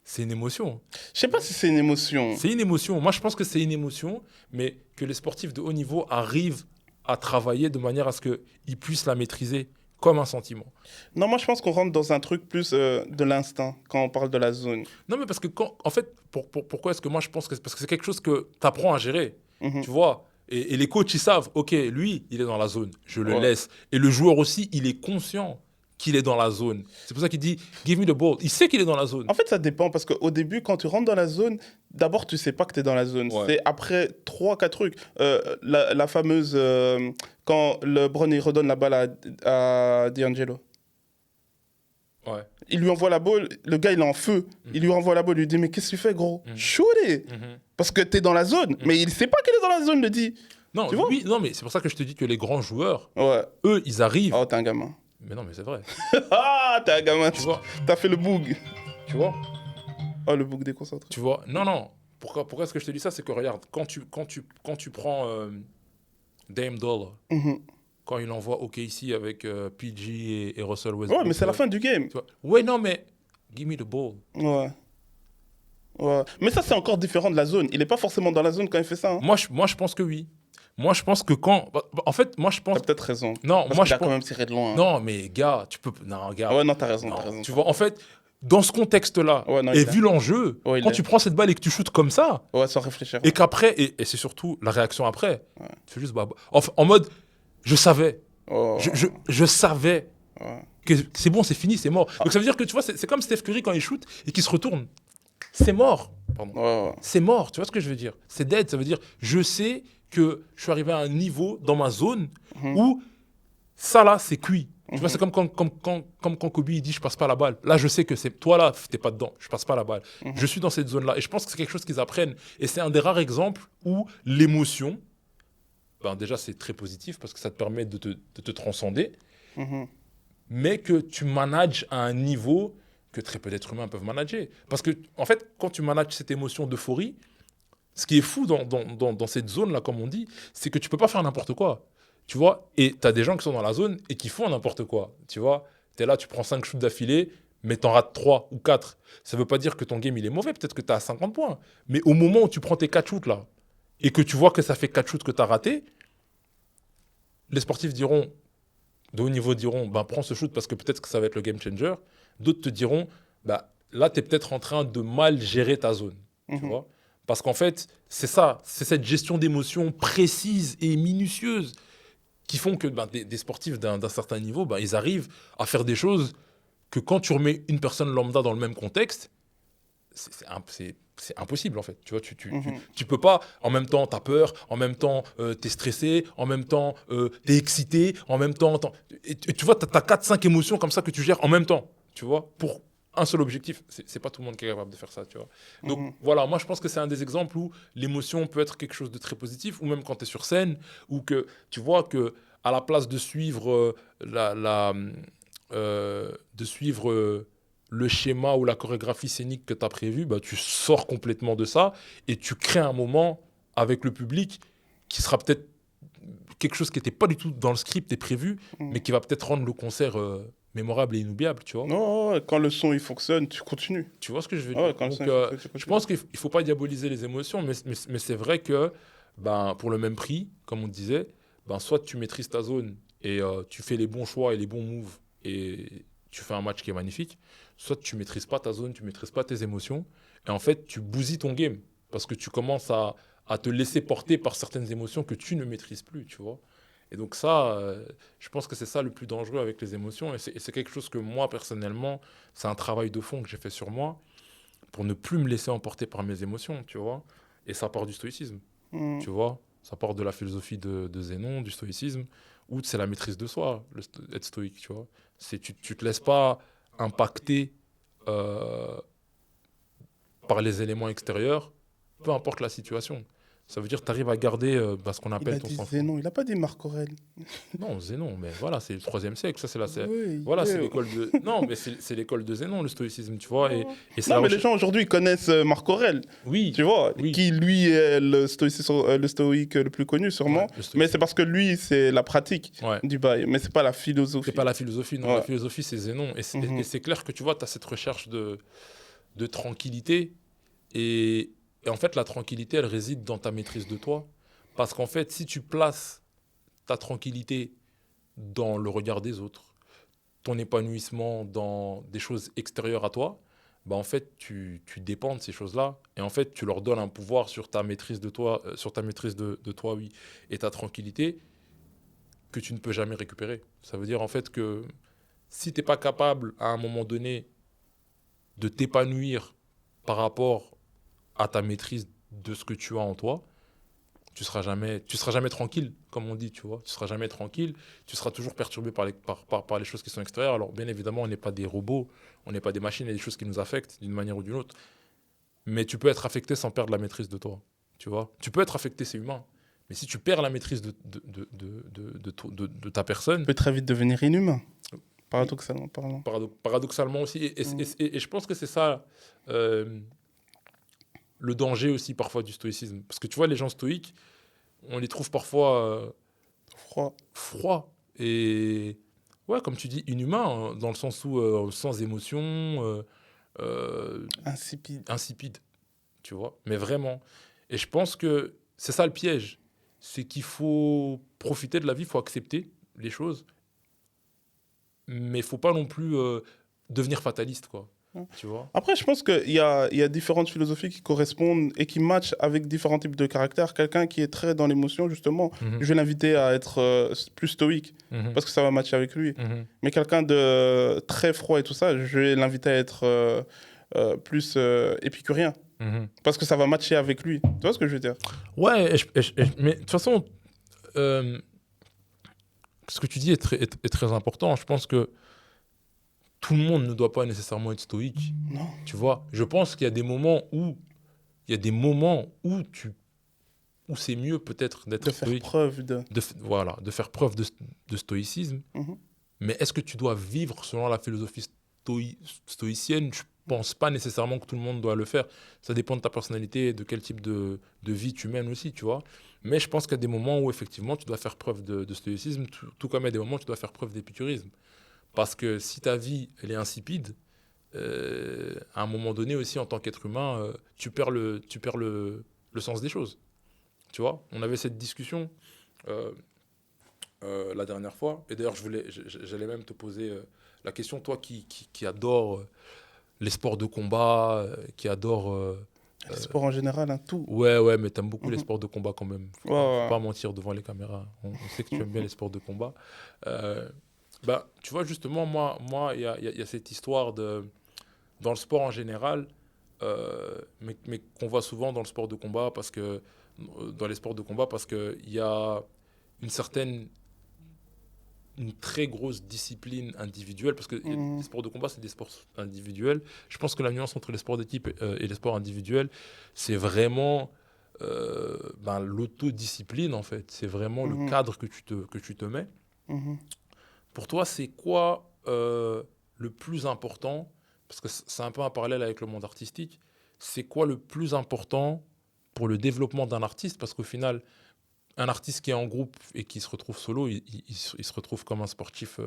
Speaker 2: C'est une émotion.
Speaker 1: Je sais pas si c'est une émotion.
Speaker 2: C'est une émotion. Moi, je pense que c'est une émotion, mais que les sportifs de haut niveau arrivent à travailler de manière à ce qu'ils puissent la maîtriser comme un sentiment.
Speaker 1: Non, moi je pense qu'on rentre dans un truc plus de l'instinct quand on parle de la zone.
Speaker 2: Non, mais parce que en fait, pourquoi est-ce que moi je pense que parce que c'est quelque chose que tu apprends à gérer,
Speaker 1: Mhm.
Speaker 2: tu vois. Et les coachs, ils savent, ok, lui, il est dans la zone, je le
Speaker 1: Ouais.
Speaker 2: laisse. Et le joueur aussi, il est conscient qu'il est dans la zone. C'est pour ça qu'il dit, give me the ball. Il sait qu'il est dans la zone.
Speaker 1: En fait, ça dépend parce qu'au début, quand tu rentres dans la zone, d'abord, tu sais pas que tu es dans la zone.
Speaker 2: Ouais.
Speaker 1: C'est après 3-4 trucs. La fameuse. Quand LeBron il redonne la balle à D'Angelo.
Speaker 2: Ouais.
Speaker 1: Il lui envoie la balle, le gars il est en feu. Il lui envoie la balle, il lui dit mais qu'est-ce que tu fais gros?
Speaker 2: Mhm.
Speaker 1: Shoot it!
Speaker 2: Mhm.
Speaker 1: Parce que t'es dans la zone. Mais il sait pas qu'il est dans la zone, le dit.
Speaker 2: Non,
Speaker 1: Tu vois?
Speaker 2: oui, non, mais c'est pour ça que je te dis que les grands joueurs,
Speaker 1: Ouais.
Speaker 2: eux, ils arrivent.
Speaker 1: Oh, t'es un gamin.
Speaker 2: Mais non, mais c'est vrai.
Speaker 1: Ah, t'es un gamin.
Speaker 2: Tu vois,
Speaker 1: T'as fait le boug.
Speaker 2: tu vois,
Speaker 1: Oh, le boug déconcentré.
Speaker 2: tu vois. Non, non. Pourquoi est-ce que je te dis ça? C'est que regarde, quand tu prends Dame Dollar,
Speaker 1: Mhm.
Speaker 2: quand il envoie OKC avec PG et Russell Westbrook.
Speaker 1: Ouais, mais c'est la fin du game.
Speaker 2: Tu vois. Ouais, non, mais give me the ball.
Speaker 1: Ouais. Ouais. Mais ça, c'est encore différent de la zone. Il n'est pas forcément dans la zone quand il fait ça. Hein.
Speaker 2: Moi, je pense que oui. Moi, je pense que quand... En fait, moi, je pense...
Speaker 1: T'as peut-être raison.
Speaker 2: Non,
Speaker 1: Parce
Speaker 2: moi,
Speaker 1: qu'il
Speaker 2: je
Speaker 1: a quand
Speaker 2: pense...
Speaker 1: même tiré de loin. Hein.
Speaker 2: Non, mais gars, tu peux... Non, gars.
Speaker 1: Ah ouais, non, t'as raison,
Speaker 2: Non,
Speaker 1: t'as raison.
Speaker 2: tu vois, en fait, dans ce contexte-là,
Speaker 1: Ouais, non,
Speaker 2: et
Speaker 1: il
Speaker 2: vu l'enjeu,
Speaker 1: Ouais, il
Speaker 2: quand
Speaker 1: est.
Speaker 2: tu prends cette balle et que tu shootes comme ça,
Speaker 1: Ouais, sans réfléchir.
Speaker 2: et qu'après, et c'est surtout la réaction après,
Speaker 1: Ouais.
Speaker 2: tu fais juste... Bah, en mode, je savais.
Speaker 1: Oh.
Speaker 2: Je savais
Speaker 1: Ouais.
Speaker 2: que c'est bon, c'est fini, c'est mort.
Speaker 1: Ah.
Speaker 2: Donc ça veut dire que, tu vois, c'est comme Steph Curry quand il shoot et qu'il se retourne. C'est mort. Pardon.
Speaker 1: Ouais.
Speaker 2: C'est mort, tu vois ce que je veux dire? C'est dead, ça veut dire, je sais que je suis arrivé à un niveau dans ma zone
Speaker 1: Mhm.
Speaker 2: où ça là, c'est cuit. Tu vois,
Speaker 1: Mhm.
Speaker 2: c'est comme quand Kobe il dit je passe pas la balle. Là, je sais que c'est toi là, t'es pas dedans, je passe pas la balle.
Speaker 1: Mhm.
Speaker 2: Je suis dans cette zone-là. Et je pense que c'est quelque chose qu'ils apprennent. Et c'est un des rares exemples où l'émotion, ben déjà c'est très positif parce que ça te permet de te transcender,
Speaker 1: Mhm.
Speaker 2: mais que tu manages à un niveau que très peu d'êtres humains peuvent manager. Parce que, en fait, quand tu manages cette émotion d'euphorie, ce qui est fou dans cette zone-là, comme on dit, c'est que tu peux pas faire n'importe quoi. Tu vois? Et tu as des gens qui sont dans la zone et qui font n'importe quoi. Tu vois? Tu es là, tu prends 5 shoots d'affilée, mais tu en rates 3 ou 4. Ça veut pas dire que ton game, il est mauvais. Peut-être que tu as 50 points. Mais au moment où tu prends tes 4 shoots, là, et que tu vois que ça fait 4 shoots que tu as ratés, les sportifs diront, de haut niveau diront, ben, prends ce shoot parce que peut-être que ça va être le game changer. D'autres te diront, bah, là, tu es peut-être en train de mal gérer ta zone. Tu
Speaker 1: Mhm.
Speaker 2: vois? Parce qu'en fait, c'est ça, c'est cette gestion d'émotions précise et minutieuse qui font que ben, des sportifs d'un certain niveau, ben, ils arrivent à faire des choses que quand tu remets une personne lambda dans le même contexte, c'est impossible en fait. Tu vois,
Speaker 1: Mhm.
Speaker 2: tu peux pas, en même temps, tu as peur, en même temps, tu es stressé, en même temps, tu es excité, en même temps. Et tu vois, tu as 4-5 émotions comme ça que tu gères en même temps, tu vois, pour un seul objectif. C'est pas tout le monde qui est capable de faire ça, tu vois. Donc
Speaker 1: Mhm.
Speaker 2: voilà, moi je pense que c'est un des exemples où l'émotion peut être quelque chose de très positif, ou même quand tu es sur scène, ou que tu vois que à la place de suivre de suivre le schéma ou la chorégraphie scénique que tu as prévu, bah, tu sors complètement de ça et tu crées un moment avec le public qui sera peut-être quelque chose qui n'était pas du tout dans le script et prévu,
Speaker 1: Mhm.
Speaker 2: mais qui va peut-être rendre le concert mémorable et inoubliable, tu vois.
Speaker 1: Non, ouais, quand le son il fonctionne, tu continues.
Speaker 2: Tu vois ce que je veux
Speaker 1: Ouais,
Speaker 2: dire?
Speaker 1: quand le
Speaker 2: Donc,
Speaker 1: son il fonctionne, tu
Speaker 2: je
Speaker 1: continues.
Speaker 2: pense qu'il ne faut pas diaboliser les émotions, mais c'est vrai que ben, pour le même prix, comme on disait, ben, soit tu maîtrises ta zone et tu fais les bons choix et les bons moves et tu fais un match qui est magnifique, soit tu maîtrises pas ta zone, tu maîtrises pas tes émotions et en fait tu bousilles ton game parce que tu commences à te laisser porter par certaines émotions que tu ne maîtrises plus, tu vois. Et donc ça, je pense que c'est ça le plus dangereux avec les émotions et c'est quelque chose que moi personnellement, c'est un travail de fond que j'ai fait sur moi pour ne plus me laisser emporter par mes émotions, tu vois. Et ça part du stoïcisme,
Speaker 1: Mhm.
Speaker 2: tu vois. Ça part de la philosophie de Zénon, du stoïcisme, où c'est la maîtrise de soi, être stoïque, tu vois. Tu te laisses pas impacter euh, par les éléments extérieurs, peu importe la situation. Ça veut dire que tu arrives à garder bah, ce qu'on
Speaker 1: Il
Speaker 2: appelle
Speaker 1: a
Speaker 2: ton
Speaker 1: dit
Speaker 2: sang-froid.
Speaker 1: Zénon, il a pas dit Marc Aurèle.
Speaker 2: Non, Zénon, mais voilà, c'est le 3e siècle. Ça,
Speaker 1: Oui,
Speaker 2: voilà, c'est
Speaker 1: yeah.
Speaker 2: l'école de. Non, mais c'est l'école de Zénon, le stoïcisme, tu vois. Et c'est
Speaker 1: Non,
Speaker 2: la
Speaker 1: mais les
Speaker 2: recherche.
Speaker 1: gens aujourd'hui ils connaissent Marc Aurèle, tu
Speaker 2: Oui,
Speaker 1: vois,
Speaker 2: oui.
Speaker 1: qui lui est le stoïque le plus connu
Speaker 2: Ouais,
Speaker 1: sûrement.
Speaker 2: le
Speaker 1: Mais c'est
Speaker 2: stoïcisme.
Speaker 1: parce que lui, c'est la pratique
Speaker 2: Ouais.
Speaker 1: du bail, mais c'est pas la
Speaker 2: C'est
Speaker 1: philosophie.
Speaker 2: pas la philosophie, non. La
Speaker 1: Ouais.
Speaker 2: philosophie, c'est Zénon. Et
Speaker 1: Mhm.
Speaker 2: c'est clair que tu vois, tu as cette recherche de tranquillité. Et en fait, la tranquillité, elle réside dans ta maîtrise de toi. Parce qu'en fait, si tu places ta tranquillité dans le regard des autres, ton épanouissement dans des choses extérieures à toi, bah en fait, tu dépends de ces choses-là. Et en fait, tu leur donnes un pouvoir sur ta maîtrise de toi, sur ta maîtrise de toi, oui, et ta tranquillité que tu ne peux jamais récupérer. Ça veut dire en fait que si tu n'es pas capable à un moment donné de t'épanouir par rapport à ta maîtrise de ce que tu as en toi, tu seras jamais tranquille, comme on dit, tu vois. Tu seras jamais tranquille, tu seras toujours perturbé par les choses qui sont extérieures. Alors, bien évidemment, on n'est pas des robots, on n'est pas des machines, il y a des choses qui nous affectent d'une manière ou d'une autre. Mais tu peux être affecté sans perdre la maîtrise de toi, tu vois. Tu peux être affecté, c'est humain. Mais si tu perds la maîtrise de ta
Speaker 1: Il
Speaker 2: personne,
Speaker 1: peut très vite devenir inhumain,
Speaker 2: oui,
Speaker 1: paradoxalement parlant.
Speaker 2: paradoxalement aussi,
Speaker 1: Mhm.
Speaker 2: et je pense que c'est ça le danger aussi parfois du stoïcisme. Parce que tu vois, les gens stoïques, on les trouve parfois. froid. Et ouais, comme tu dis, inhumain, hein, dans le sens où sans émotion,
Speaker 1: Insipide.
Speaker 2: insipide, tu vois. Mais vraiment. Et je pense que c'est ça le piège. C'est qu'il faut profiter de la vie, il faut accepter les choses. Mais il faut pas non plus devenir fataliste, quoi.
Speaker 1: Ouais.
Speaker 2: Tu vois.
Speaker 1: Après, je pense qu'il y a différentes philosophies qui correspondent et qui matchent avec différents types de caractères. Quelqu'un qui est très dans l'émotion, justement,
Speaker 2: Mhm.
Speaker 1: je vais l'inviter à être plus stoïque
Speaker 2: Mhm.
Speaker 1: parce que ça va matcher avec lui.
Speaker 2: Mhm.
Speaker 1: Mais quelqu'un de très froid et tout ça, je vais l'inviter à être plus épicurien
Speaker 2: Mhm.
Speaker 1: parce que ça va matcher avec lui. Tu vois ce que je veux dire?
Speaker 2: Ouais, mais de toute façon, euh, ce que tu dis est très important. Je pense que tout le monde ne doit pas nécessairement être stoïque.
Speaker 1: Non.
Speaker 2: Tu vois, je pense qu'il y a des moments où, où c'est mieux peut-être d'être
Speaker 1: De faire
Speaker 2: stoïque,
Speaker 1: preuve de.
Speaker 2: voilà, de faire preuve de stoïcisme.
Speaker 1: Mhm.
Speaker 2: Mais est-ce que tu dois vivre selon la philosophie stoïcienne? Je pense pas nécessairement que tout le monde doit le faire. Ça dépend de ta personnalité et de quel type de vie tu mènes aussi, tu vois. Mais je pense qu'il y a des moments où effectivement tu dois faire preuve de stoïcisme, tout comme il y a des moments où tu dois faire preuve d'épicurisme. Parce que si ta vie, elle est insipide, à un moment donné aussi, en tant qu'être humain, tu perds le sens des choses. Tu vois, on avait cette discussion euh, la dernière fois. Et d'ailleurs, j'allais même te poser la question, toi qui adore les sports de combat, qui adore...
Speaker 1: Le sport en général, hein, tout.
Speaker 2: ouais, mais t'aimes beaucoup les
Speaker 1: Mhm.
Speaker 2: sports de combat quand même.
Speaker 1: Ouais, ouais,
Speaker 2: Faut pas
Speaker 1: ouais.
Speaker 2: mentir devant les caméras. On sait que tu aimes bien
Speaker 1: Mhm.
Speaker 2: les sports de combat. Euh, Bah, tu vois, justement, il y a cette histoire dans le sport en général, mais qu'on voit souvent dans le sport de combat, dans les sports de combat, parce qu'il y a une certaine, une très grosse discipline individuelle, parce que les
Speaker 1: Mhm.
Speaker 2: sports de combat, c'est des sports individuels. Je pense que la nuance entre les sports d'équipe et les sports individuels, c'est vraiment l'autodiscipline, en fait. C'est vraiment le
Speaker 1: Mhm.
Speaker 2: cadre que tu te mets.
Speaker 1: Mhm.
Speaker 2: Pour toi, c'est quoi le plus important? Parce que c'est un peu un parallèle avec le monde artistique. C'est quoi le plus important pour le développement d'un artiste? Parce qu'au final, un artiste qui est en groupe et qui se retrouve solo, il se retrouve comme un sportif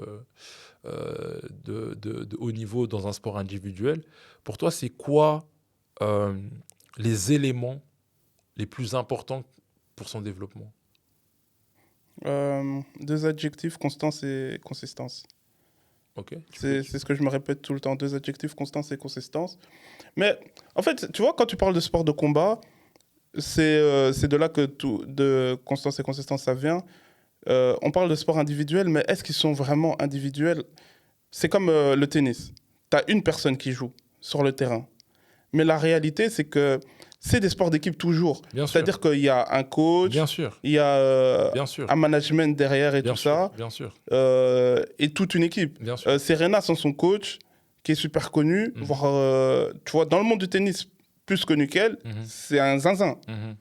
Speaker 2: de haut niveau dans un sport individuel. Pour toi, c'est quoi euh, les éléments les plus importants pour son développement?
Speaker 1: Deux adjectifs, constance et consistance.
Speaker 2: Ok,
Speaker 1: C'est ce que je me répète tout le temps, deux adjectifs, constance et consistance. Mais en fait, tu vois, quand tu parles de sport de combat, c'est de là que tout, de constance et consistance, ça vient. On parle de sport individuel, mais est-ce qu'ils sont vraiment individuels? C'est comme le tennis. Tu as une personne qui joue sur le terrain. Mais la réalité, c'est que c'est des sports d'équipe toujours.
Speaker 2: Bien sûr,
Speaker 1: C'est-à-dire qu'il y a un coach,
Speaker 2: bien sûr,
Speaker 1: il y a
Speaker 2: bien sûr,
Speaker 1: un management derrière et
Speaker 2: bien
Speaker 1: tout
Speaker 2: sûr,
Speaker 1: ça,
Speaker 2: bien sûr,
Speaker 1: et toute une équipe.
Speaker 2: bien sûr.
Speaker 1: Serena, sans son coach, qui est super connu,
Speaker 2: Mhm.
Speaker 1: voire, tu vois, dans le monde du tennis, plus connu qu'elle,
Speaker 2: Mhm.
Speaker 1: c'est un zinzin.
Speaker 2: Mhm.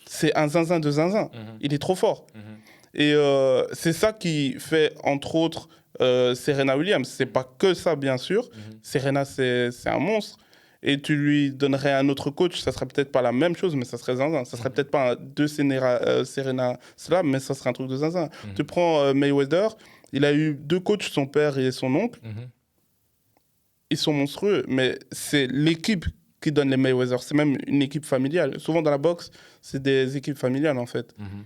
Speaker 1: C'est un zinzin de zinzin.
Speaker 2: Mhm.
Speaker 1: Il est trop fort.
Speaker 2: Mhm.
Speaker 1: Et c'est ça qui fait, entre autres, Serena Williams. C'est pas que ça, bien sûr.
Speaker 2: Mhm.
Speaker 1: Serena, c'est un monstre. Et tu lui donnerais un autre coach, ça serait peut-être pas la même chose, mais ça serait zinzin. Ça serait peut-être pas deux Serena Slam, mais ça serait un truc de zinzin.
Speaker 2: Mhm.
Speaker 1: Tu prends Mayweather, il a eu deux coachs, son père et son oncle.
Speaker 2: Mhm.
Speaker 1: Ils sont monstrueux, mais c'est l'équipe qui donne les Mayweather. C'est même une équipe familiale. Souvent dans la boxe, c'est des équipes familiales en fait.
Speaker 2: Mhm.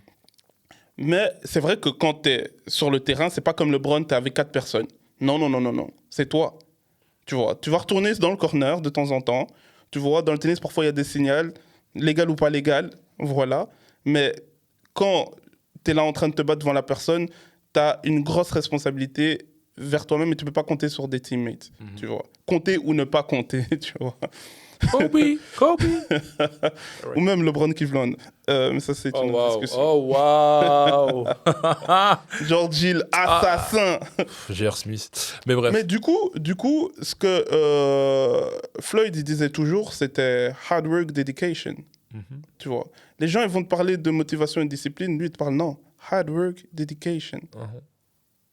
Speaker 1: Mais c'est vrai que quand tu es sur le terrain, c'est pas comme LeBron, tu es avec 4 personnes. Non, non, non, non, non. C'est toi. Tu vois, tu vas retourner dans le corner de temps en temps. Tu vois, dans le tennis, parfois, il y a des signaux, légal ou pas légal. Voilà. Mais quand tu es là en train de te battre devant la personne, tu as une grosse responsabilité vers toi-même et tu peux pas compter sur des teammates.
Speaker 2: Mhm.
Speaker 1: Tu vois. Compter ou ne pas compter, tu vois.
Speaker 2: Kobe.
Speaker 1: Ou même LeBron Cleveland. Mais ça, c'est
Speaker 2: Oh
Speaker 1: une autre
Speaker 2: wow,
Speaker 1: discussion.
Speaker 2: oh wow.
Speaker 1: George Hill, assassin.
Speaker 2: J.R. Smith. Mais bref.
Speaker 1: Mais du coup, ce que Floyd il disait toujours, c'était hard work, dedication.
Speaker 2: Mhm.
Speaker 1: Tu vois. Les gens, ils vont te parler de motivation et de discipline. Lui, il te parle non. Hard work, dedication.
Speaker 2: Mhm.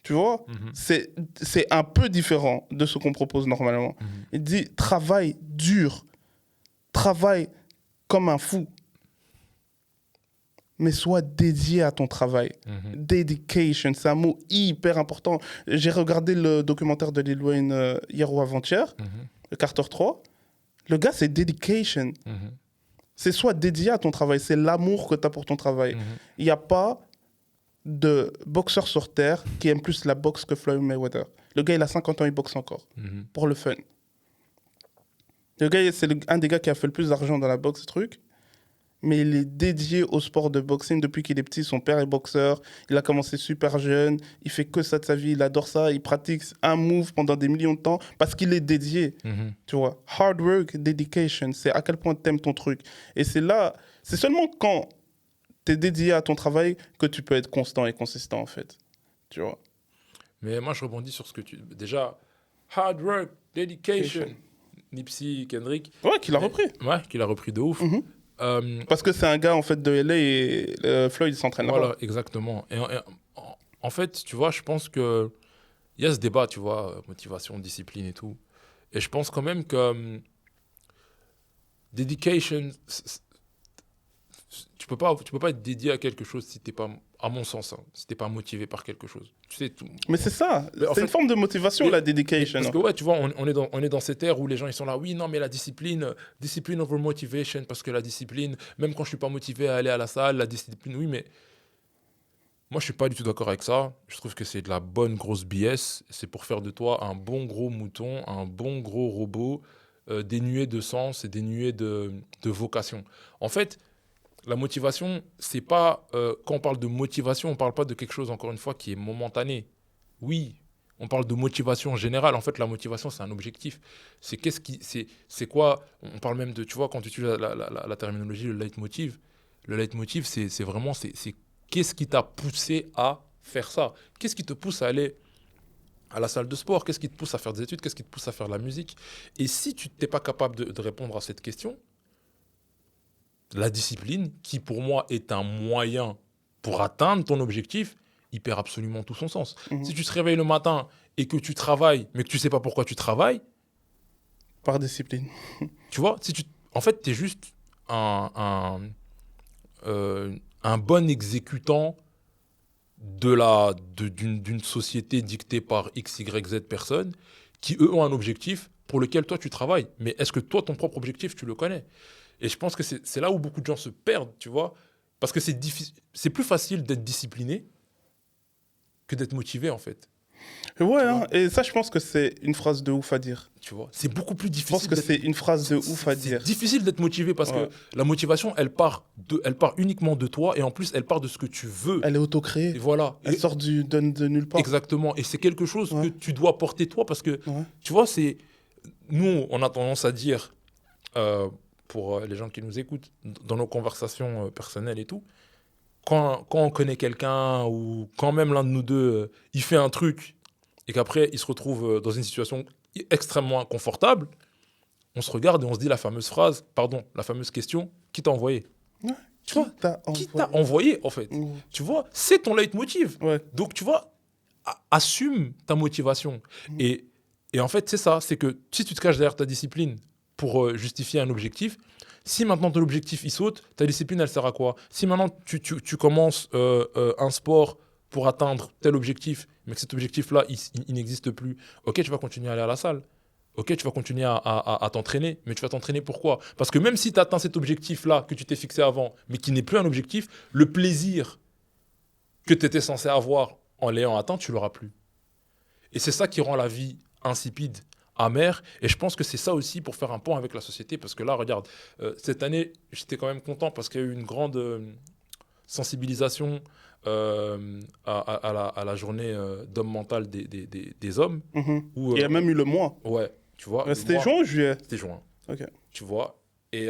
Speaker 1: Tu vois,
Speaker 2: Mhm.
Speaker 1: c'est un peu différent de ce qu'on propose normalement.
Speaker 2: Mhm.
Speaker 1: Il dit travaille dur. Travaille comme un fou. mais sois dédié à ton travail. Dedication, c'est un mot hyper important. J'ai regardé le documentaire de Lil Wayne hier ou avant-hier, Carter 3. Le gars, c'est dedication. C'est soit dédié à ton travail, c'est l'amour que tu as pour ton travail. Il n'y a pas de boxeur sur Terre qui aime plus la boxe que Floyd Mayweather. Le gars, il a 50 ans, il boxe encore, pour le fun. Le gars, c'est un des gars qui a fait le plus d'argent dans la boxe, ce truc. Mais il est dédié au sport de boxing depuis qu'il est petit. Son père est boxeur. Il a commencé super jeune. Il fait que ça de sa vie. Il adore ça. Il pratique un move pendant des millions de temps parce qu'il est dédié. Tu vois, hard work, dedication, c'est à quel point tu aimes ton truc. Et c'est là, c'est seulement quand tu es dédié à ton travail que tu peux être constant et consistant, en fait. Tu vois.
Speaker 2: Mais moi, je rebondis sur ce que tu... Déjà, hard work, dedication. Nipsey, Kendrick.
Speaker 1: Ouais, qu'il a repris.
Speaker 2: Ouais, qu'il a repris de ouf.
Speaker 1: Parce que c'est un gars en fait de LA et Floyd il s'entraîne là-bas.
Speaker 2: Voilà, exactement. Et en fait, tu vois, je pense que il y a ce débat, tu vois, motivation, discipline et tout. Et je pense quand même que dedication, tu peux pas être dédié à quelque chose si t'es pas, à mon sens, hein, si t'es pas motivé par quelque chose. Tu sais tout.
Speaker 1: Mais c'est ça, c'est une forme de motivation, la dedication.
Speaker 2: Parce que ouais, tu vois, on est dans cette ère où les gens ils sont là, oui, non, mais la discipline over motivation, parce que la discipline, même quand je suis pas motivé à aller à la salle, la discipline, oui, mais moi je suis pas du tout d'accord avec ça. Je trouve que c'est de la bonne grosse BS. C'est pour faire de toi un bon gros mouton, un bon gros robot, dénué de sens et dénué de vocation. En fait, la motivation, c'est pas quand on parle de motivation, on parle pas de quelque chose encore une fois qui est momentané. Oui, on parle de motivation générale. En fait, la motivation, c'est un objectif. C'est quoi? On parle même de, tu vois, quand tu utilises la terminologie, le leitmotiv. Le leitmotiv, c'est vraiment, c'est qu'est-ce qui t'a poussé à faire ça? Qu'est-ce qui te pousse à aller à la salle de sport? Qu'est-ce qui te pousse à faire des études? Qu'est-ce qui te pousse à faire de la musique? Et si tu n'es pas capable de répondre à cette question, la discipline, qui pour moi est un moyen pour atteindre ton objectif, il perd absolument tout son sens. Si tu te réveilles le matin et que tu travailles, mais que tu ne sais pas pourquoi tu travailles...
Speaker 1: Par discipline.
Speaker 2: Tu vois, en fait, tu es juste un bon exécutant d'une société dictée par X, Y, Z personnes qui, eux, ont un objectif pour lequel toi, tu travailles. Mais est-ce que toi, ton propre objectif, tu le connais? Et je pense que c'est là où beaucoup de gens se perdent, tu vois, parce que c'est plus facile d'être discipliné que d'être motivé, en fait.
Speaker 1: Ouais, hein, et ça, je pense que c'est une phrase de ouf à dire.
Speaker 2: Tu vois, c'est beaucoup plus difficile.
Speaker 1: Je pense que c'est une phrase de ouf à dire.
Speaker 2: C'est difficile d'être motivé parce que la motivation, elle part uniquement de toi et en plus, elle part de ce que tu veux.
Speaker 1: Elle est auto-créée.
Speaker 2: Et voilà.
Speaker 1: Elle sort de nulle part.
Speaker 2: Exactement. Et c'est quelque chose que tu dois porter toi parce que, tu vois, nous, on a tendance à dire, pour les gens qui nous écoutent, dans nos conversations personnelles et tout, quand on connaît quelqu'un ou quand même l'un de nous deux, il fait un truc et qu'après, il se retrouve dans une situation extrêmement inconfortable, on se regarde et on se dit la fameuse question, qui t'a envoyé? Qui t'a envoyé, en fait? Tu vois, c'est ton leitmotiv. Donc, tu vois, assume ta motivation. Et en fait, c'est ça, c'est que si tu te caches derrière ta discipline pour justifier un objectif, si maintenant ton objectif il saute, ta discipline elle sert à quoi? Si maintenant tu commences un sport pour atteindre tel objectif, mais que cet objectif-là il n'existe plus, ok, tu vas continuer à aller à la salle, ok, tu vas continuer à t'entraîner, mais tu vas t'entraîner pourquoi? Parce que même si tu atteins cet objectif-là que tu t'es fixé avant, mais qui n'est plus un objectif, le plaisir que tu étais censé avoir en l'ayant atteint, tu l'auras plus. Et c'est ça qui rend la vie insipide, amère. Et je pense que c'est ça aussi pour faire un pont avec la société. Parce que là, regarde, cette année, j'étais quand même content parce qu'il y a eu une grande sensibilisation à la journée d'homme mental des hommes.
Speaker 1: Où, il y a même eu le mois.
Speaker 2: Ouais, tu vois.
Speaker 1: C'était juin ou juillet?
Speaker 2: C'était juin.
Speaker 1: Ok.
Speaker 2: Tu vois. Et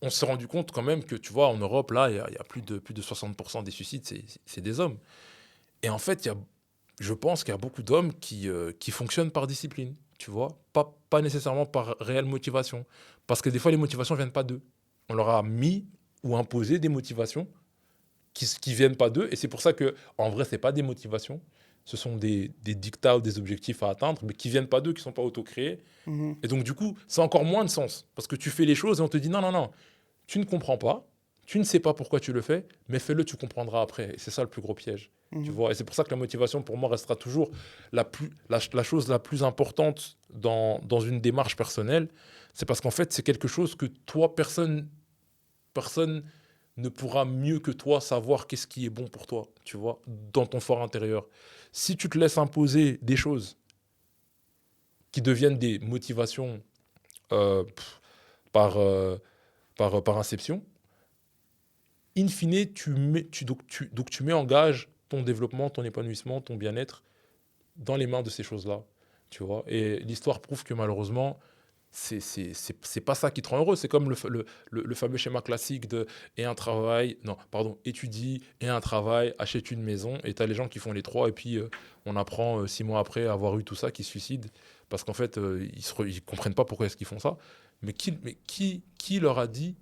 Speaker 2: on s'est rendu compte quand même que, tu vois, en Europe, là, il y a plus de 60% des suicides, c'est des hommes. Et en fait, je pense qu'il y a beaucoup d'hommes qui fonctionnent par discipline, tu vois, pas nécessairement par réelle motivation. Parce que des fois, les motivations ne viennent pas d'eux. On leur a mis ou imposé des motivations qui ne viennent pas d'eux. Et c'est pour ça qu'en vrai, ce n'est pas des motivations. Ce sont des dictats ou des objectifs à atteindre, mais qui ne viennent pas d'eux, qui ne sont pas auto-créés. Et donc, du coup, ça a encore moins de sens. Parce que tu fais les choses et on te dit non, tu ne comprends pas. Tu ne sais pas pourquoi tu le fais, mais fais-le, tu comprendras après. Et c'est ça le plus gros piège. Tu vois. Et c'est pour ça que la motivation, pour moi, restera toujours la chose la plus importante dans une démarche personnelle. C'est parce qu'en fait, c'est quelque chose que toi, personne ne pourra mieux que toi savoir qu'est-ce qui est bon pour toi, tu vois, dans ton fort intérieur. Si tu te laisses imposer des choses qui deviennent des motivations par, euh, par inception, in fine, donc tu mets en gage ton développement, ton épanouissement, ton bien-être dans les mains de ces choses-là, tu vois. Et l'histoire prouve que malheureusement, c'est pas ça qui te rend heureux. C'est comme le fameux schéma classique de étudie et un travail, achète une maison, et tu as les gens qui font les trois, et puis on apprend 6 mois après avoir eu tout ça, qui se suicident, parce qu'en fait, ils comprennent pas pourquoi est-ce qu'ils font ça. Mais qui leur a dit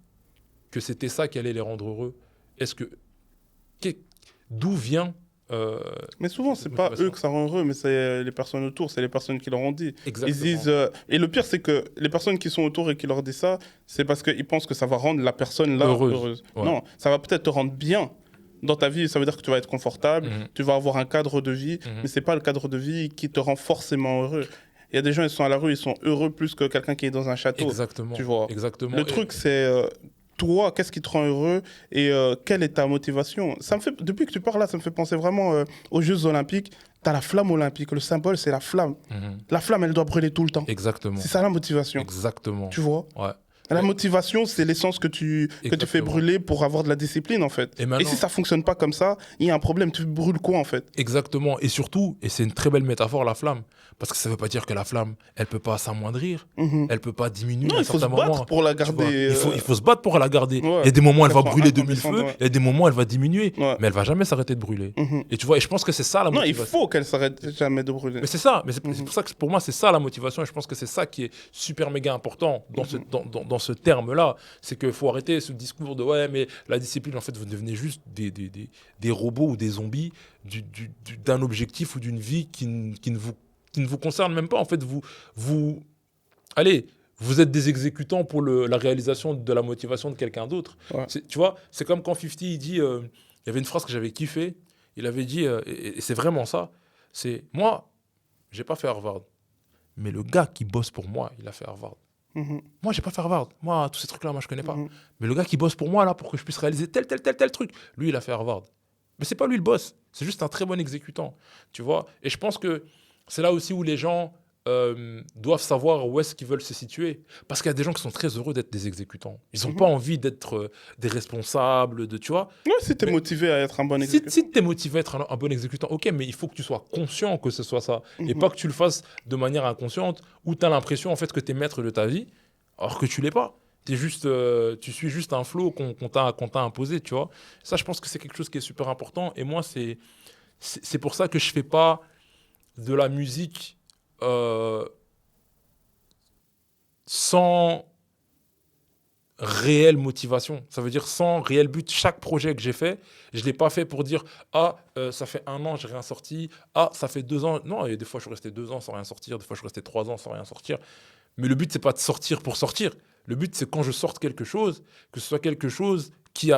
Speaker 2: que c'était ça qui allait les rendre heureux? Est-ce que, d'où vient
Speaker 1: Mais souvent, c'est
Speaker 2: cette
Speaker 1: pas
Speaker 2: motivation?
Speaker 1: eux que ça rend heureux, mais c'est les personnes autour, c'est les personnes qui leur ont dit. Ils
Speaker 2: Exactement.
Speaker 1: disent, et le pire, c'est que les personnes qui sont autour et qui leur disent ça, c'est parce qu'ils pensent que ça va rendre la personne là heureuse.
Speaker 2: Ouais.
Speaker 1: Non, ça va peut-être te rendre bien dans ta vie, ça veut dire que tu vas être confortable,
Speaker 2: Mhm.
Speaker 1: tu vas avoir un cadre de vie,
Speaker 2: Mhm.
Speaker 1: mais c'est pas le cadre de vie qui te rend forcément heureux. Il y a des gens, ils sont à la rue, ils sont heureux plus que quelqu'un qui est dans un château.
Speaker 2: Exactement.
Speaker 1: Tu vois.
Speaker 2: Exactement.
Speaker 1: Le truc, c'est toi, qu'est-ce qui te rend heureux et quelle est ta motivation? Ça me fait, depuis que tu parles là, ça me fait penser vraiment aux Jeux Olympiques. Tu as la flamme olympique. Le symbole, c'est la flamme.
Speaker 2: Mhm.
Speaker 1: La flamme, elle doit brûler tout le temps.
Speaker 2: Exactement.
Speaker 1: C'est ça la motivation.
Speaker 2: Exactement.
Speaker 1: Tu vois?
Speaker 2: Ouais.
Speaker 1: La motivation, c'est l'essence que tu fais
Speaker 2: Exactement.
Speaker 1: brûler pour avoir de la discipline, en fait.
Speaker 2: Et
Speaker 1: Et
Speaker 2: maintenant-
Speaker 1: si ça fonctionne pas comme ça, il y a un problème. Tu brûles quoi, en fait?
Speaker 2: Exactement. Et surtout, et c'est une très belle métaphore, la flamme. Parce que ça ne veut pas dire que la flamme, elle peut pas s'amoindrir,
Speaker 1: Mhm.
Speaker 2: elle peut pas diminuer
Speaker 1: Non,
Speaker 2: à
Speaker 1: il faut se
Speaker 2: certains
Speaker 1: battre
Speaker 2: moments.
Speaker 1: pour la
Speaker 2: Tu vois.
Speaker 1: garder.
Speaker 2: Il faut se battre pour la garder.
Speaker 1: Ouais.
Speaker 2: Il y a des moments où elle va
Speaker 1: 81
Speaker 2: brûler de
Speaker 1: quand
Speaker 2: mille
Speaker 1: descendre,
Speaker 2: feux,
Speaker 1: ouais.
Speaker 2: il y a des moments où elle va diminuer,
Speaker 1: Ouais.
Speaker 2: mais elle va jamais s'arrêter de brûler.
Speaker 1: Mhm.
Speaker 2: Et tu vois, et je pense que c'est ça la
Speaker 1: Non, il
Speaker 2: motivation.
Speaker 1: faut qu'elle s'arrête jamais de brûler.
Speaker 2: Mais c'est ça, mais c'est pour ça que pour moi c'est ça la motivation, et je pense que c'est ça qui est super méga important dans ce terme-là. C'est qu'il faut arrêter ce discours de ouais, mais la discipline, en fait, vous devenez juste des robots ou des zombies d'un objectif ou d'une vie qui ne vous concerne même pas. En fait, allez, vous êtes des exécutants pour la réalisation de la motivation de quelqu'un d'autre.
Speaker 1: Ouais.
Speaker 2: Tu vois, c'est comme quand 50 il dit, il y avait une phrase que j'avais kiffé, il avait dit, et c'est vraiment ça, c'est moi, j'ai pas fait Harvard, mais le gars qui bosse pour moi, il a fait Harvard.
Speaker 1: Mhm.
Speaker 2: Moi, j'ai pas fait Harvard. Moi, tous ces trucs-là, moi, je connais pas.
Speaker 1: Mhm.
Speaker 2: Mais le gars qui bosse pour moi, là, pour que je puisse réaliser tel truc, lui, il a fait Harvard. Mais c'est pas lui le boss. C'est juste un très bon exécutant. Tu vois? Et je pense que c'est là aussi où les gens doivent savoir où est-ce qu'ils veulent se situer. Parce qu'il y a des gens qui sont très heureux d'être des exécutants. Ils n'ont pas envie d'être des responsables, tu vois?
Speaker 1: Ouais, si t'es
Speaker 2: Mais-
Speaker 1: motivé à être un bon exécutant.
Speaker 2: Si tu es motivé à être un bon exécutant, ok, mais il faut que tu sois conscient que ce soit ça. Et pas que tu le fasses de manière inconsciente, où tu as l'impression en fait que tu es maître de ta vie, alors que tu l'es pas. Tu suis juste un flow qu'on t'a imposé, tu vois. Ça, je pense que c'est quelque chose qui est super important. Et moi, c'est pour ça que je fais pas de la musique sans réelle motivation. Ça veut dire sans réel but. Chaque projet que j'ai fait, je ne l'ai pas fait pour dire « Ah, ça fait 1 an, j'ai rien sorti. Ah, ça fait 2 ans. » Non, et des fois, je suis resté 2 ans sans rien sortir. Des fois, je suis resté 3 ans sans rien sortir. Mais le but, c'est pas de sortir pour sortir. Le but, c'est quand je sorte quelque chose, que ce soit quelque chose qui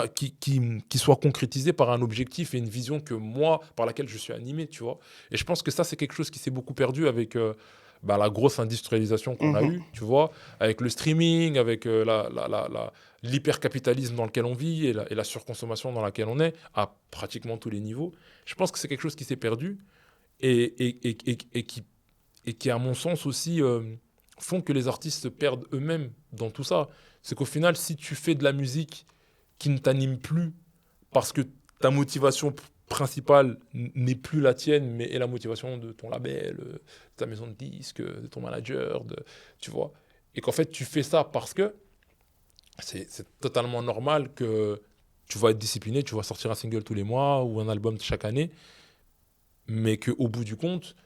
Speaker 2: soit concrétisé par un objectif et une vision que moi, par laquelle je suis animé, tu vois. Et je pense que ça, c'est quelque chose qui s'est beaucoup perdu avec la grosse industrialisation qu'on a eue, tu vois, avec le streaming, avec l'hypercapitalisme dans lequel on vit et la surconsommation dans laquelle on est, à pratiquement tous les niveaux. Je pense que c'est quelque chose qui s'est perdu et qui, à mon sens aussi, font que les artistes se perdent eux-mêmes dans tout ça. C'est qu'au final, si tu fais de la musique qui ne t'anime plus parce que ta motivation principale n'est plus la tienne, mais est la motivation de ton label, de ta maison de disques, de ton manager, tu vois. Et qu'en fait, tu fais ça parce que c'est totalement normal que tu vas être discipliné, tu vas sortir un single tous les mois ou un album chaque année, mais qu'au bout du compte,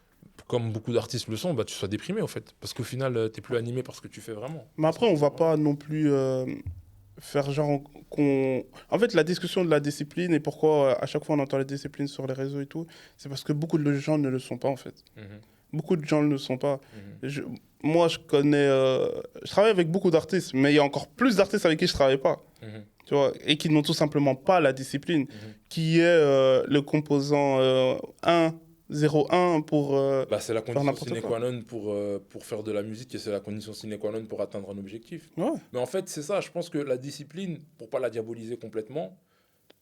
Speaker 2: comme beaucoup d'artistes le sont, tu sois déprimé en fait. Parce qu'au final, tu n'es plus animé par ce que tu fais vraiment.
Speaker 1: Mais après, on va pas non plus faire genre qu'on... En fait, la discussion de la discipline et pourquoi à chaque fois on entend la discipline sur les réseaux et tout, c'est parce que beaucoup de gens ne le sont pas en fait. Beaucoup de gens ne le sont pas. Moi, je connais... je travaille avec beaucoup d'artistes, mais il y a encore plus d'artistes avec qui je travaille pas. tu vois, et qui n'ont tout simplement pas la discipline, qui est le composant 1, 0,1 pour
Speaker 2: Bah, c'est la
Speaker 1: faire
Speaker 2: condition
Speaker 1: n'importe
Speaker 2: sine
Speaker 1: quoi.
Speaker 2: qua non pour faire de la musique et c'est la condition sine qua non pour atteindre un objectif.
Speaker 1: Ouais.
Speaker 2: Mais en fait, c'est ça, je pense que la discipline, pour pas la diaboliser complètement,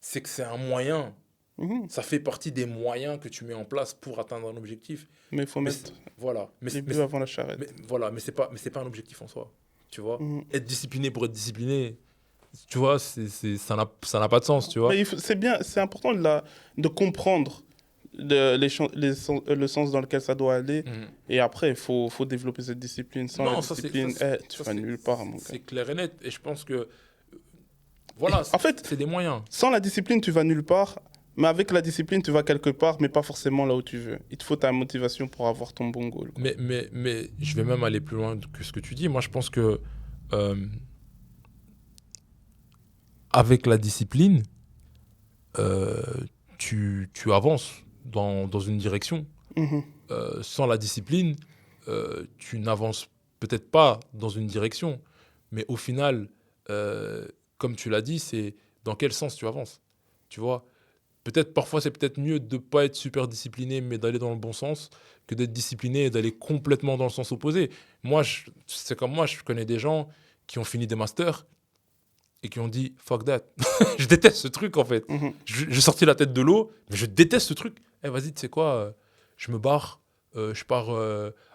Speaker 2: c'est que c'est un moyen.
Speaker 1: Mhm.
Speaker 2: Ça fait partie des moyens que tu mets en place pour atteindre un objectif.
Speaker 1: Mais il faut
Speaker 2: Mais
Speaker 1: mettre
Speaker 2: voilà.
Speaker 1: les bœufs avant la charrette.
Speaker 2: Voilà, mais c'est pas un objectif en soi. Tu vois,
Speaker 1: Mhm.
Speaker 2: être discipliné pour être discipliné, tu vois, ça n'a pas de sens, tu vois.
Speaker 1: Mais c'est bien, c'est important de comprendre le sens dans lequel ça doit aller.
Speaker 2: Mhm.
Speaker 1: Et après, il faut développer cette discipline. Sans la
Speaker 2: Non,
Speaker 1: discipline, tu
Speaker 2: ça,
Speaker 1: vas nulle part, mon gars.
Speaker 2: c'est clair et net. Et je pense que, voilà,
Speaker 1: En fait,
Speaker 2: c'est des moyens.
Speaker 1: sans la discipline, tu vas nulle part. Mais avec la discipline, tu vas quelque part, mais pas forcément là où tu veux. Il te faut ta motivation pour avoir ton bon goal, quoi.
Speaker 2: Mais je vais même aller plus loin que ce que tu dis. Moi, je pense que euh, avec la discipline, euh, tu avances dans une direction.
Speaker 1: Mhm.
Speaker 2: Sans la discipline, tu n'avances peut-être pas dans une direction. Mais au final, comme tu l'as dit, c'est dans quel sens tu avances. Tu vois, peut-être parfois c'est peut-être mieux de ne pas être super discipliné, mais d'aller dans le bon sens, que d'être discipliné et d'aller complètement dans le sens opposé. Moi, c'est comme moi, je connais des gens qui ont fini des masters et qui ont dit fuck that. Je déteste ce truc en fait.
Speaker 1: Mhm.
Speaker 2: J'ai sorti la tête de l'eau, mais je déteste ce truc. Eh, vas-y, tu sais quoi, je me barre, je pars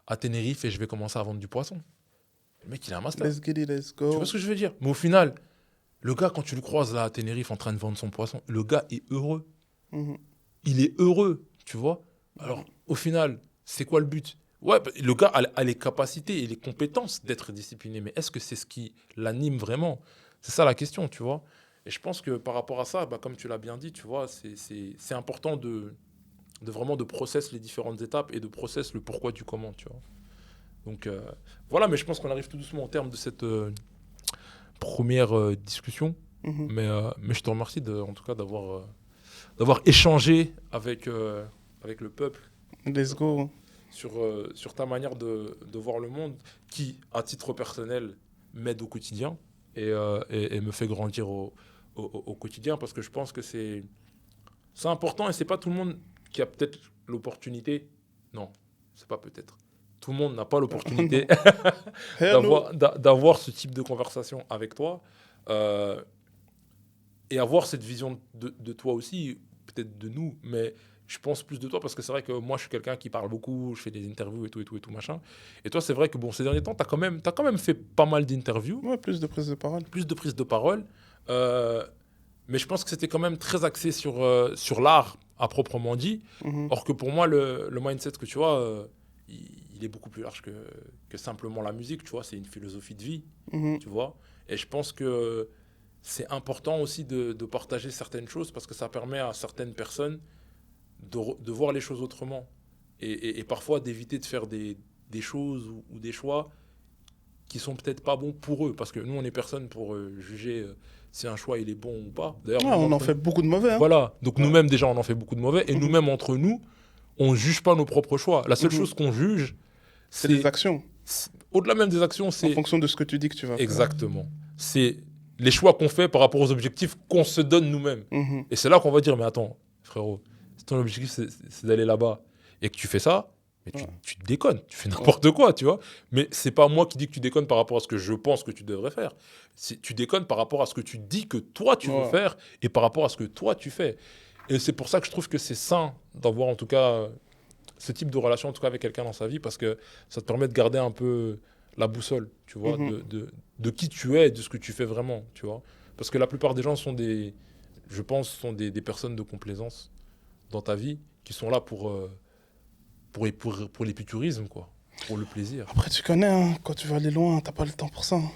Speaker 2: à Tenerife et je vais commencer à vendre du poisson. Le mec, il a un master.
Speaker 1: Let's get it, let's
Speaker 2: Tu
Speaker 1: go.
Speaker 2: vois ce que je veux dire? Mais au final, le gars, quand tu le croises là à Tenerife en train de vendre son poisson, le gars est heureux.
Speaker 1: Mhm.
Speaker 2: Il est heureux, tu vois. Alors, au final, c'est quoi le but? Ouais, le gars a les capacités et les compétences d'être discipliné, mais est-ce que c'est ce qui l'anime vraiment? C'est ça la question, tu vois. Et je pense que par rapport à ça, bah, comme tu l'as bien dit, tu vois, c'est important de vraiment de process les différentes étapes et de process le pourquoi du comment, tu vois. Donc voilà, mais je pense qu'on arrive tout doucement au terme de cette première discussion.
Speaker 1: Mhm.
Speaker 2: Mais je te remercie en tout cas d'avoir échangé avec le peuple
Speaker 1: Let's go.
Speaker 2: sur ta manière de voir le monde qui, à titre personnel, m'aide au quotidien et me fait grandir au quotidien parce que je pense que c'est important et c'est pas tout le monde qui a peut-être l'opportunité. Non, c'est pas peut-être. Tout le monde n'a pas l'opportunité
Speaker 1: Hello.
Speaker 2: d'avoir ce type de conversation avec toi et avoir cette vision de toi aussi, peut-être de nous, mais je pense plus de toi parce que c'est vrai que moi je suis quelqu'un qui parle beaucoup, je fais des interviews et tout machin. Et toi c'est vrai que bon ces derniers temps t'as quand même fait pas mal d'interviews,
Speaker 1: Ouais, plus de prise de parole.
Speaker 2: plus de prises de parole, euh, mais je pense que c'était quand même très axé sur l'art à proprement dit.
Speaker 1: Mhm.
Speaker 2: Or que pour moi le mindset que tu vois, il est beaucoup plus large que simplement la musique, tu vois, c'est une philosophie de vie,
Speaker 1: Mhm.
Speaker 2: tu vois. Et je pense que c'est important aussi de partager certaines choses parce que ça permet à certaines personnes de voir les choses autrement et parfois d'éviter de faire des choses ou des choix qui sont peut-être pas bons pour eux parce que nous on est personne pour juger si un choix il est bon ou pas. D'ailleurs,
Speaker 1: Ouais,
Speaker 2: même
Speaker 1: on en
Speaker 2: entre
Speaker 1: fait
Speaker 2: nous,
Speaker 1: beaucoup de mauvais, hein.
Speaker 2: voilà, donc
Speaker 1: Ouais.
Speaker 2: nous-mêmes déjà on en fait beaucoup de mauvais et
Speaker 1: Mhm.
Speaker 2: nous-mêmes entre nous on juge pas nos propres choix. La seule
Speaker 1: Mhm.
Speaker 2: chose qu'on juge
Speaker 1: C'est les actions.
Speaker 2: au-delà même des actions,
Speaker 1: En
Speaker 2: c'est
Speaker 1: fonction de ce que tu dis que tu vas faire.
Speaker 2: exactement. C'est les choix qu'on fait par rapport aux objectifs qu'on se donne nous-mêmes.
Speaker 1: Mhm.
Speaker 2: Et c'est là qu'on va dire, mais attends, frérot, si ton objectif c'est d'aller là-bas et que tu fais ça, mais
Speaker 1: Ouais.
Speaker 2: tu déconnes, tu fais n'importe quoi, tu vois. Mais c'est pas moi qui dis que tu déconnes par rapport à ce que je pense que tu devrais faire. Tu déconnes par rapport à ce que tu dis que toi tu veux
Speaker 1: Ouais.
Speaker 2: faire et par rapport à ce que toi tu fais. Et c'est pour ça que je trouve que c'est sain d'avoir en tout cas ce type de relation en tout cas avec quelqu'un dans sa vie parce que ça te permet de garder un peu la boussole, tu vois,
Speaker 1: Mhm.
Speaker 2: de qui tu es et de ce que tu fais vraiment, tu vois. Parce que la plupart des gens je pense, sont des personnes de complaisance dans ta vie qui sont là pour l'épicourisme, quoi, pour le plaisir.
Speaker 1: Après, tu connais, hein, quand tu vas aller loin, t'as pas le temps pour ça, hein.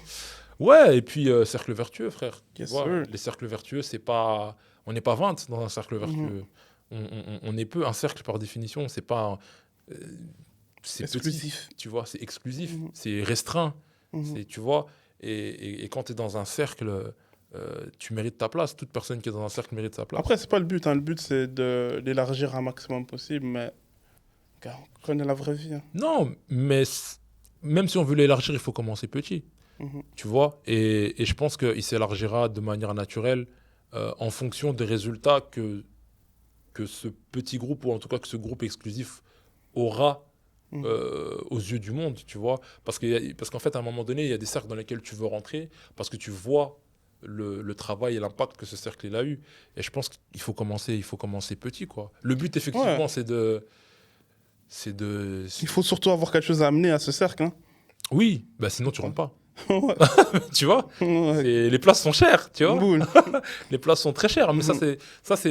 Speaker 2: Ouais, et puis cercle vertueux, frère. Tu
Speaker 1: Yes,
Speaker 2: vois,
Speaker 1: sir.
Speaker 2: les cercles vertueux, c'est pas. On n'est pas 20 dans un cercle
Speaker 1: Mhm.
Speaker 2: vertueux. On est peu. Un cercle, par définition, c'est pas. euh, c'est petit,
Speaker 1: Exclusif.
Speaker 2: tu vois, c'est exclusif,
Speaker 1: Mhm.
Speaker 2: c'est restreint,
Speaker 1: Mhm.
Speaker 2: tu vois. Et quand tu es dans un cercle, tu mérites ta place. Toute personne qui est dans un cercle mérite sa place.
Speaker 1: Après, c'est pas le but, hein. Le but, c'est de l'élargir un maximum possible, mais gars, on connaît la vraie vie, hein.
Speaker 2: Non, mais même si on veut l'élargir, il faut commencer petit. Tu vois, et je pense qu'il s'élargira de manière naturelle en fonction des résultats que ce petit groupe, ou en tout cas que ce groupe exclusif aura aux yeux du monde, tu vois. Parce qu'en fait, à un moment donné, il y a des cercles dans lesquels tu veux rentrer parce que tu vois le travail et l'impact que ce cercle il a eu. Et je pense qu'il faut commencer petit, quoi. Le but, effectivement,
Speaker 1: Ouais.
Speaker 2: c'est de...
Speaker 1: Il faut surtout avoir quelque chose à amener à ce cercle. Hein.
Speaker 2: Oui, bah sinon tu rentres pas.
Speaker 1: Ouais.
Speaker 2: Tu vois,
Speaker 1: Ouais.
Speaker 2: les places sont chères, tu vois.
Speaker 1: Boule.
Speaker 2: Les places sont très chères, mais
Speaker 1: Mhm.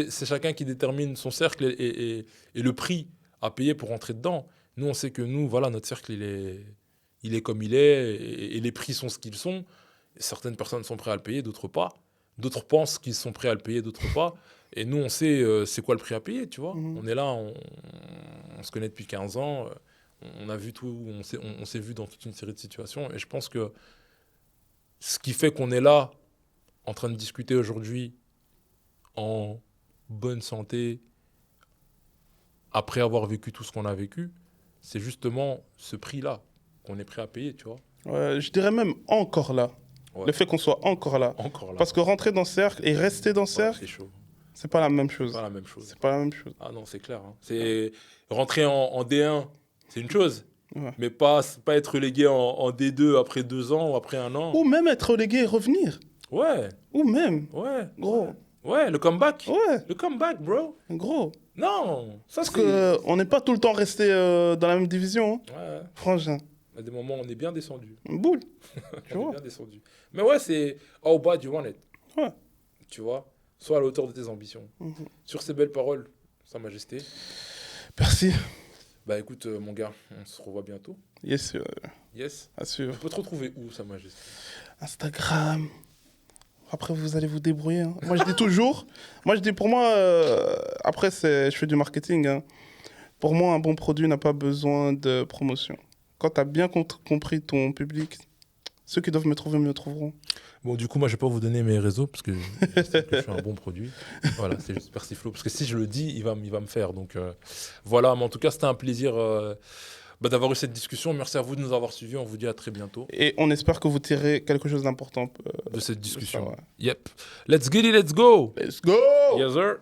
Speaker 2: c'est chacun qui détermine son cercle et le prix à payer pour rentrer dedans. Nous, on sait que nous, voilà, notre cercle, il est comme il est, et les prix sont ce qu'ils sont. Et certaines personnes sont prêtes à le payer, d'autres pas. D'autres pensent qu'ils sont prêts à le payer, d'autres pas. Et nous, on sait c'est quoi le prix à payer, tu vois.
Speaker 1: Mhm.
Speaker 2: On est là, on se connaît depuis 15 ans, on a vu tout, on s'est vu dans toute une série de situations. Et je pense que ce qui fait qu'on est là, en train de discuter aujourd'hui, en bonne santé, après avoir vécu tout ce qu'on a vécu, c'est justement ce prix-là qu'on est prêt à payer, tu vois.
Speaker 1: Ouais, je dirais même encore là.
Speaker 2: Ouais.
Speaker 1: Le fait qu'on soit encore là.
Speaker 2: Encore là.
Speaker 1: Parce que rentrer dans ce cercle et rester dans ce
Speaker 2: Ouais,
Speaker 1: cercle,
Speaker 2: c'est chaud.
Speaker 1: c'est pas la même
Speaker 2: C'est
Speaker 1: chose.
Speaker 2: pas la même chose.
Speaker 1: C'est pas la même chose.
Speaker 2: Ah non, c'est clair. Hein. C'est rentrer en D1, c'est une chose.
Speaker 1: Ouais.
Speaker 2: Mais pas être relégué en D2 après 2 ans ou après 1 an.
Speaker 1: Ou même être relégué et revenir.
Speaker 2: Ouais,
Speaker 1: Ou même.
Speaker 2: ouais.
Speaker 1: Gros.
Speaker 2: Ouais, le comeback.
Speaker 1: Ouais,
Speaker 2: Le comeback, bro.
Speaker 1: gros.
Speaker 2: Non, ça
Speaker 1: Parce
Speaker 2: c'est...
Speaker 1: que on n'est pas tout le temps resté dans la même division. Hein.
Speaker 2: Ouais,
Speaker 1: Frangin.
Speaker 2: à des moments, on est bien descendu.
Speaker 1: Boule. Tu
Speaker 2: On est
Speaker 1: vois.
Speaker 2: bien descendu. Mais ouais, c'est how bad you want it.
Speaker 1: Ouais.
Speaker 2: Tu vois, sois à la hauteur de tes ambitions.
Speaker 1: Mhm.
Speaker 2: Sur ces belles paroles, Sa Majesté.
Speaker 1: Merci.
Speaker 2: Bah écoute, mon gars, on se revoit bientôt.
Speaker 1: Yes,
Speaker 2: Yes.
Speaker 1: assure.
Speaker 2: On peut te retrouver où, Sa Majesté?
Speaker 1: Instagram. Après, vous allez vous débrouiller. Hein. Moi, je dis toujours. Moi, je dis pour moi. Après, je fais du marketing. Hein. Pour moi, un bon produit n'a pas besoin de promotion. Quand tu as bien compris ton public, ceux qui doivent me trouver me trouveront.
Speaker 2: Bon, du coup, moi, je vais pas vous donner mes réseaux parce que je sais que je suis un bon produit. Voilà, c'est juste Persiflo. Parce que si je le dis, il va me faire. Donc, voilà. Mais en tout cas, c'était un plaisir d'avoir eu cette discussion. Merci à vous de nous avoir suivis. On vous dit à très bientôt
Speaker 1: Et on espère que vous tirez quelque chose d'important
Speaker 2: de cette discussion.
Speaker 1: ouais.
Speaker 2: Yep. Let's get it, let's go.
Speaker 1: Let's go!
Speaker 2: Yes, sir.